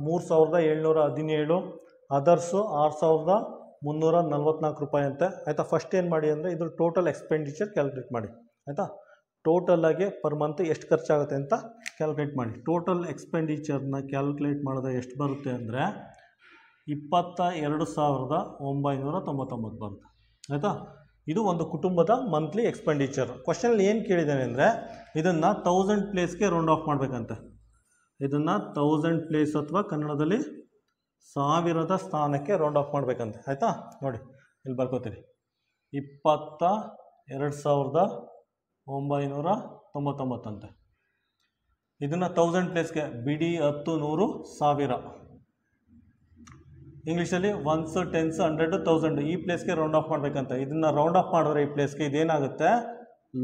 S1: 3717, ಅದರ್ಸು 6344 ರೂಪಾಯಿ ಅಂತೆ. ಆಯಿತಾ? ಫಸ್ಟ್ ಏನು ಮಾಡಿ ಅಂದರೆ ಇದ್ರ ಟೋಟಲ್ ಎಕ್ಸ್ಪೆಂಡಿಚರ್ ಕ್ಯಾಲ್ಕುಲೇಟ್ ಮಾಡಿ. ಆಯಿತಾ? ಟೋಟಲಾಗಿ ಪರ್ ಮಂತ್ ಎಷ್ಟು ಖರ್ಚಾಗುತ್ತೆ ಅಂತ ಕ್ಯಾಲ್ಕುಲೇಟ್ ಮಾಡಿ. ಟೋಟಲ್ ಎಕ್ಸ್ಪೆಂಡಿಚರ್ನ ಕ್ಯಾಲ್ಕುಲೇಟ್ ಮಾಡಿದ್ರೆ ಎಷ್ಟು ಬರುತ್ತೆ ಅಂದರೆ 22,999 ಬರುತ್ತೆ. ಆಯಿತಾ? ಇದು ಒಂದು ಕುಟುಂಬದ ಮಂತ್ಲಿ ಎಕ್ಸ್ಪೆಂಡಿಚರ್. ಕ್ವಶನಲ್ಲಿ ಏನು ಕೇಳಿದ್ದಾನೆ ಅಂದರೆ ಇದನ್ನು 1000 ಪ್ಲೇಸ್ಗೆ ರೌಂಡ್ ಆಫ್ ಮಾಡಬೇಕಂತೆ. ಇದನ್ನು 1000 ಪ್ಲೇಸ್ ಅಥವಾ ಕನ್ನಡದಲ್ಲಿ 1000ದ ಸ್ಥಾನಕ್ಕೆ ರೌಂಡ್ ಆಫ್ ಮಾಡಬೇಕಂತೆ. ಆಯಿತಾ? ನೋಡಿ ಇಲ್ಲಿ ಬರ್ಕೋತೀರಿ, 22,999 ಅಂತೆ. ಇದನ್ನು 1000 ಪ್ಲೇಸ್ಗೆ ಬಿಡಿ 10 100 1000, ಇಂಗ್ಲೀಷಲ್ಲಿ 1s 10s 100 1000 ಈ ಪ್ಲೇಸ್ಗೆ ರೌಂಡ್ ಆಫ್ ಮಾಡಬೇಕಂತ. ಇದನ್ನು ರೌಂಡ್ ಆಫ್ ಮಾಡಿದ್ರೆ ಈ ಪ್ಲೇಸ್ಗೆ ಇದೇನಾಗುತ್ತೆ?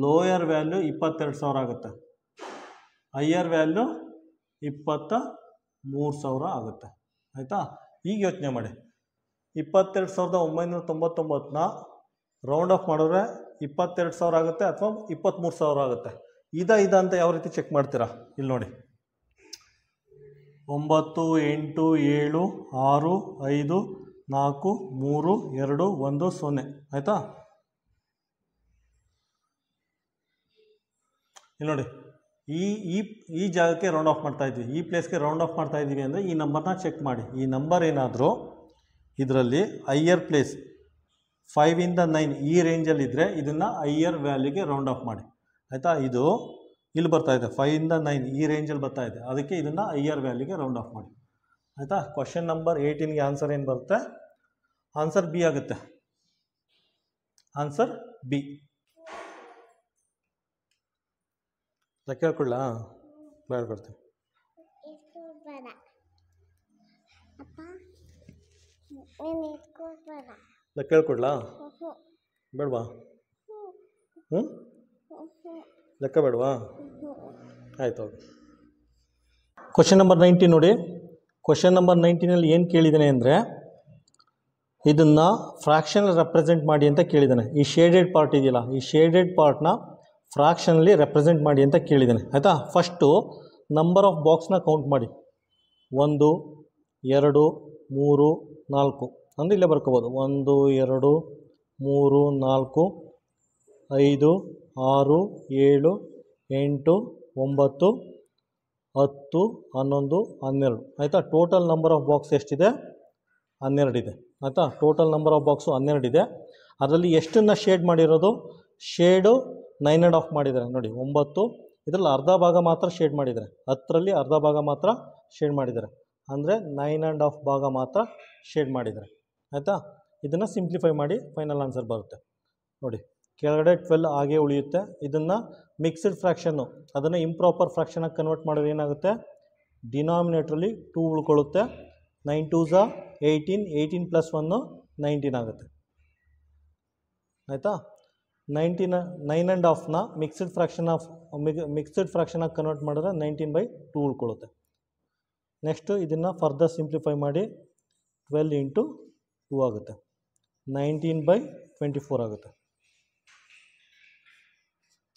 S1: ಲೋಯರ್ ವ್ಯಾಲ್ಯೂ 22,000 ಆಗುತ್ತೆ, ಹೈಯರ್ ವ್ಯಾಲ್ಯೂ 23,000 ಆಗುತ್ತೆ. ಆಯಿತಾ? ಈಗ ಯೋಚನೆ ಮಾಡಿ, 22,999ನ ರೌಂಡ್ ಆಫ್ ಮಾಡಿದ್ರೆ 22,000 ಆಗುತ್ತೆ ಅಥವಾ 23,000 ಆಗುತ್ತೆ. ಇದ ಅಂತ ಯಾವ ರೀತಿ ಚೆಕ್ ಮಾಡ್ತೀರಾ? ಇಲ್ಲಿ ನೋಡಿ, 9 8 7 6 5 4 3 2 1 0. ಆಯಿತಾ? ಇಲ್ಲಿ ನೋಡಿ, ಈ ಜಾಗಕ್ಕೆ ರೌಂಡ್ ಆಫ್ ಮಾಡ್ತಾ ಇದ್ವಿ, ಈ ಪ್ಲೇಸ್ಗೆ ರೌಂಡ್ ಆಫ್ ಮಾಡ್ತಾ ಇದ್ದೀವಿ ಅಂದರೆ ಈ ನಂಬರ್ನ ಚೆಕ್ ಮಾಡಿ. ಈ ನಂಬರ್ ಏನಾದರೂ ಇದರಲ್ಲಿ ಹೈಯರ್ ಪ್ಲೇಸ್ 5 ಇಂದ 9 ಈ ರೇಂಜಲ್ಲಿದ್ದರೆ ಇದನ್ನು ಹೈಯರ್ ವ್ಯಾಲ್ಯೂಗೆ ರೌಂಡ್ ಆಫ್ ಮಾಡಿ. ಆಯಿತಾ? ಇದು ಇಲ್ಲಿ ಬರ್ತಾ ಇದೆ 5 ಇಂದ 9 ಈ ರೇಂಜಲ್ಲಿ ಬರ್ತಾ ಇದೆ, ಅದಕ್ಕೆ ಇದನ್ನು ಹೈಯರ್ ವ್ಯಾಲ್ಯೂಗೆ ರೌಂಡ್ ಆಫ್ ಮಾಡಿ. ಆಯಿತಾ? ಕ್ವಶನ್ ನಂಬರ್ 18ಗೆ ಆನ್ಸರ್ ಏನು ಬರುತ್ತೆ? ಆನ್ಸರ್ B ಆಗುತ್ತೆ. Answer B. ಕೇಳ್ಕೊಳ್ಳ ಬೇಡ ಬರ್ತೀನಿ. ಕೇಳ್ಕೊಡ್ಲಾ? ಬೇಡವಾ? ಲೆಕ್ಕ ಬೇಡವಾ? ಆಯಿತು. ಕ್ವಶನ್ ನಂಬರ್ 19 ನೋಡಿ. ಕ್ವಶನ್ ನಂಬರ್ 19ನಲ್ಲಿ ಏನು ಕೇಳಿದ್ದಾನೆ ಅಂದರೆ, ಇದನ್ನು ಫ್ರ್ಯಾಕ್ಷನ್ ರೆಪ್ರೆಸೆಂಟ್ ಮಾಡಿ ಅಂತ ಕೇಳಿದ್ದಾನೆ. ಈ ಶೇಡೆಡ್ ಪಾರ್ಟ್ ಇದೆಯಲ್ಲ, ಈ ಶೇಡೆಡ್ ಪಾರ್ಟ್ನ ಫ್ರ್ಯಾಕ್ಷನಲ್ಲಿ ರೆಪ್ರೆಸೆಂಟ್ ಮಾಡಿ ಅಂತ ಕೇಳಿದ್ದಾನೆ. ಆಯಿತಾ, ಫಸ್ಟು ನಂಬರ್ ಆಫ್ ಬಾಕ್ಸ್ನ ಕೌಂಟ್ ಮಾಡಿ. 1 2 3 4 ಅಂದರೆ ಇಲ್ಲೇ ಬರ್ಕೋಬೋದು. 1 2 3 4 5 6 7 8 9 10 11 12. ಆಯಿತಾ, ಟೋಟಲ್ ನಂಬರ್ ಆಫ್ ಬಾಕ್ಸ್ ಎಷ್ಟಿದೆ? 12 ಇದೆ. ಆಯಿತಾ, ಟೋಟಲ್ ನಂಬರ್ ಆಫ್ ಬಾಕ್ಸು 12 ಇದೆ. ಅದರಲ್ಲಿ ಎಷ್ಟನ್ನು ಶೇಡ್ ಮಾಡಿರೋದು? ಶೇಡು 9.5 ಮಾಡಿದ್ದಾರೆ ನೋಡಿ, 9. ಇದರಲ್ಲಿ ಅರ್ಧ ಭಾಗ ಮಾತ್ರ ಶೇಡ್ ಮಾಡಿದ್ದಾರೆ. 10ರಲ್ಲಿ ಅರ್ಧ ಭಾಗ ಮಾತ್ರ ಶೇಡ್ ಮಾಡಿದ್ದಾರೆ, ಅಂದರೆ 9.5 ಭಾಗ ಮಾತ್ರ ಶೇಡ್ ಮಾಡಿದ್ದಾರೆ. ಆಯಿತಾ, ಇದನ್ನು ಸಿಂಪ್ಲಿಫೈ ಮಾಡಿ ಫೈನಲ್ ಆನ್ಸರ್ ಬರುತ್ತೆ ನೋಡಿ. ಕೆಳಗಡೆ 12 ಹಾಗೆ ಉಳಿಯುತ್ತೆ. ಇದನ್ನು ಮಿಕ್ಸ್ಡ್ ಫ್ರ್ಯಾಕ್ಷನ್ನು, ಅದನ್ನು ಇಂಪ್ರಾಪರ್ ಫ್ರ್ಯಾಕ್ಷನಾಗಿ ಕನ್ವರ್ಟ್ ಮಾಡೋದು ಏನಾಗುತ್ತೆ? ಡಿನಾಮಿನೇಟ್ರಲ್ಲಿ 2 ಉಳ್ಕೊಳ್ಳುತ್ತೆ. 9 2s 18, 18 + 1 19 ಆಗುತ್ತೆ. ಆಯಿತಾ, 9.5ನ ಮಿಕ್ಸ್ಡ್ ಫ್ರ್ಯಾಕ್ಷನಾಗಿ ಕನ್ವರ್ಟ್ ಮಾಡಿದ್ರೆ 19/2 ಉಳ್ಕೊಳ್ಳುತ್ತೆ. ನೆಕ್ಸ್ಟು ಇದನ್ನು ಫರ್ದರ್ ಸಿಂಪ್ಲಿಫೈ ಮಾಡಿ 12 × 2 ಆಗುತ್ತೆ, 19/24 ಆಗುತ್ತೆ.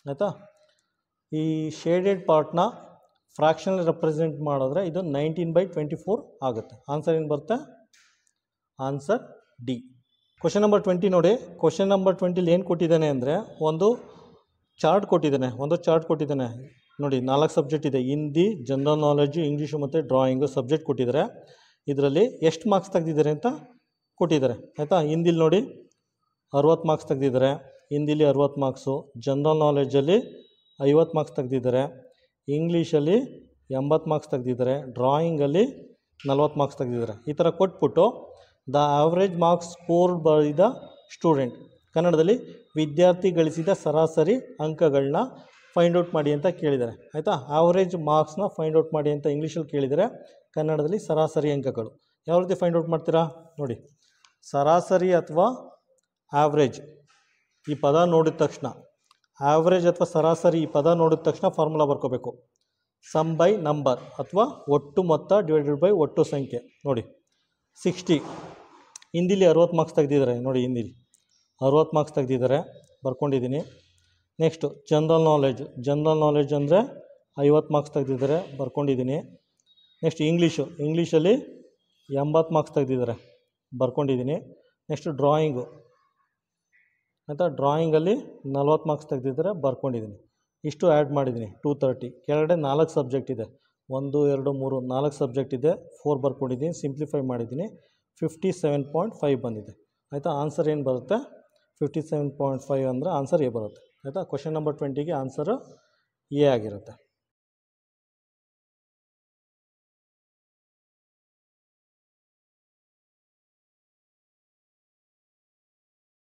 S1: ಆಯಿತಾ, ಈ ಶೇಡೆಡ್ ಪಾರ್ಟ್ನ ಫ್ರ್ಯಾಕ್ಷನಲ್ಲಿ ರೆಪ್ರೆಸೆಂಟ್ ಮಾಡಿದ್ರೆ ಇದು 19/24 ಆಗುತ್ತೆ. ಆನ್ಸರ್ ಏನು ಬರುತ್ತೆ? Answer D. ಕ್ವಶನ್ ನಂಬರ್ 20 ನೋಡಿ. ಕ್ವಶನ್ ನಂಬರ್ 20ಲಿ ಏನು ಕೊಟ್ಟಿದ್ದಾನೆ ಅಂದರೆ ಒಂದು ಚಾರ್ಟ್ ಕೊಟ್ಟಿದ್ದಾನೆ ನೋಡಿ. 4 ಸಬ್ಜೆಕ್ಟ್ ಇದೆ: ಹಿಂದಿ, ಜನರಲ್ ನಾಲೆಡ್ಜು, ಇಂಗ್ಲೀಷು ಮತ್ತು ಡ್ರಾಯಿಂಗು ಸಬ್ಜೆಕ್ಟ್ ಕೊಟ್ಟಿದ್ದಾರೆ. ಇದರಲ್ಲಿ ಎಷ್ಟು ಮಾರ್ಕ್ಸ್ ತೆಗೆದಿದ್ದಾರೆ ಅಂತ ಕೊಟ್ಟಿದ್ದಾರೆ. ಆಯಿತಾ, ಹಿಂದಿಲಿ ನೋಡಿ 60 ಮಾರ್ಕ್ಸ್ ತೆಗೆದಿದ್ದಾರೆ. ಹಿಂದಿಲಿ 60 ಮಾರ್ಕ್ಸು, ಜನರಲ್ ನಾಲೆಡ್ಜಲ್ಲಿ 50 ಮಾರ್ಕ್ಸ್ ತೆಗೆದಿದ್ದಾರೆ, ಇಂಗ್ಲೀಷಲ್ಲಿ 80 ಮಾರ್ಕ್ಸ್ ತೆಗೆದಿದ್ದಾರೆ, ಡ್ರಾಯಿಂಗಲ್ಲಿ 40 ಮಾರ್ಕ್ಸ್ ತೆಗೆದಿದ್ದಾರೆ. ಈ ಥರ ಕೊಟ್ಬಿಟ್ಟು the average marks scored by the student, ಕನ್ನಡದಲ್ಲಿ ವಿದ್ಯಾರ್ಥಿ ಗಳಿಸಿದ ಸರಾಸರಿ ಅಂಕಗಳನ್ನ ಫೈಂಡ್ ಔಟ್ ಮಾಡಿ ಅಂತ ಕೇಳಿದ್ದಾರೆ. ಆಯಿತಾ, ಆವ್ರೇಜ್ ಮಾರ್ಕ್ಸ್ನ ಫೈಂಡ್ ಔಟ್ ಮಾಡಿ ಅಂತ ಇಂಗ್ಲೀಷಲ್ಲಿ ಕೇಳಿದರೆ, ಕನ್ನಡದಲ್ಲಿ ಸರಾಸರಿ ಅಂಕಗಳು. ಯಾವ ರೀತಿ ಫೈಂಡ್ ಔಟ್ ಮಾಡ್ತೀರಾ ನೋಡಿ. ಸರಾಸರಿ ಅಥವಾ ಆವ್ರೇಜ್ ಈ ಪದ ನೋಡಿದ ತಕ್ಷಣ, ಆವ್ರೇಜ್ ಅಥವಾ ಸರಾಸರಿ ಈ ಪದ ನೋಡಿದ ತಕ್ಷಣ ಫಾರ್ಮುಲಾ ಬರ್ಕೋಬೇಕು. ಸಮ್ ಬೈ ನಂಬರ್ ಅಥವಾ ಒಟ್ಟು ಮೊತ್ತ ಡಿವೈಡೆಡ್ ಬೈ ಒಟ್ಟು ಸಂಖ್ಯೆ. ನೋಡಿ 60, ಹಿಂದಿಲಿ 60 ಮಾರ್ಕ್ಸ್ ತೆಗೆದಿದ್ದಾರೆ ನೋಡಿ. ಹಿಂದಿಲಿ 60 ಮಾರ್ಕ್ಸ್ ತೆಗೆದಿದ್ದಾರೆ, ಬರ್ಕೊಂಡಿದ್ದೀನಿ. ನೆಕ್ಸ್ಟು ಜನರಲ್ ನಾಲೆಡ್ಜ್ ಅಂದರೆ 50 ಮಾರ್ಕ್ಸ್ ತೆಗೆದಿದ್ದಾರೆ, ಬರ್ಕೊಂಡಿದ್ದೀನಿ. ನೆಕ್ಸ್ಟ್ ಇಂಗ್ಲೀಷಲ್ಲಿ 80 ಮಾರ್ಕ್ಸ್ ತೆಗೆದಿದ್ದಾರೆ, ಬರ್ಕೊಂಡಿದ್ದೀನಿ. ನೆಕ್ಸ್ಟು ಡ್ರಾಯಿಂಗು, ಆಯಿತಾ, ಡ್ರಾಯಿಂಗಲ್ಲಿ 40 ಮಾರ್ಕ್ಸ್ ತೆಗೆದಿದ್ದಾರೆ, ಬರ್ಕೊಂಡಿದ್ದೀನಿ. ಇಷ್ಟು ಆ್ಯಡ್ ಮಾಡಿದ್ದೀನಿ 230. ಕೆಳಗಡೆ 4 ಸಬ್ಜೆಕ್ಟ್ ಇದೆ, 1 2 3 4 ಸಬ್ಜೆಕ್ಟ್ ಇದೆ, 4 ಬರ್ಕೊಂಡಿದ್ದೀನಿ. ಸಿಂಪ್ಲಿಫೈ ಮಾಡಿದ್ದೀನಿ, 57.5 ಬಂದಿದೆ. ಆಯಿತಾ, ಆನ್ಸರ್ ಏನು ಬರುತ್ತೆ? 57.5 ಅಂದರೆ ಆನ್ಸರ್ ಎ ಬರುತ್ತೆ. ಆಯಿತಾ, ಕ್ವಶನ್ ನಂಬರ್ 20ಗೆ ಆನ್ಸರು ಎ ಆಗಿರುತ್ತೆ.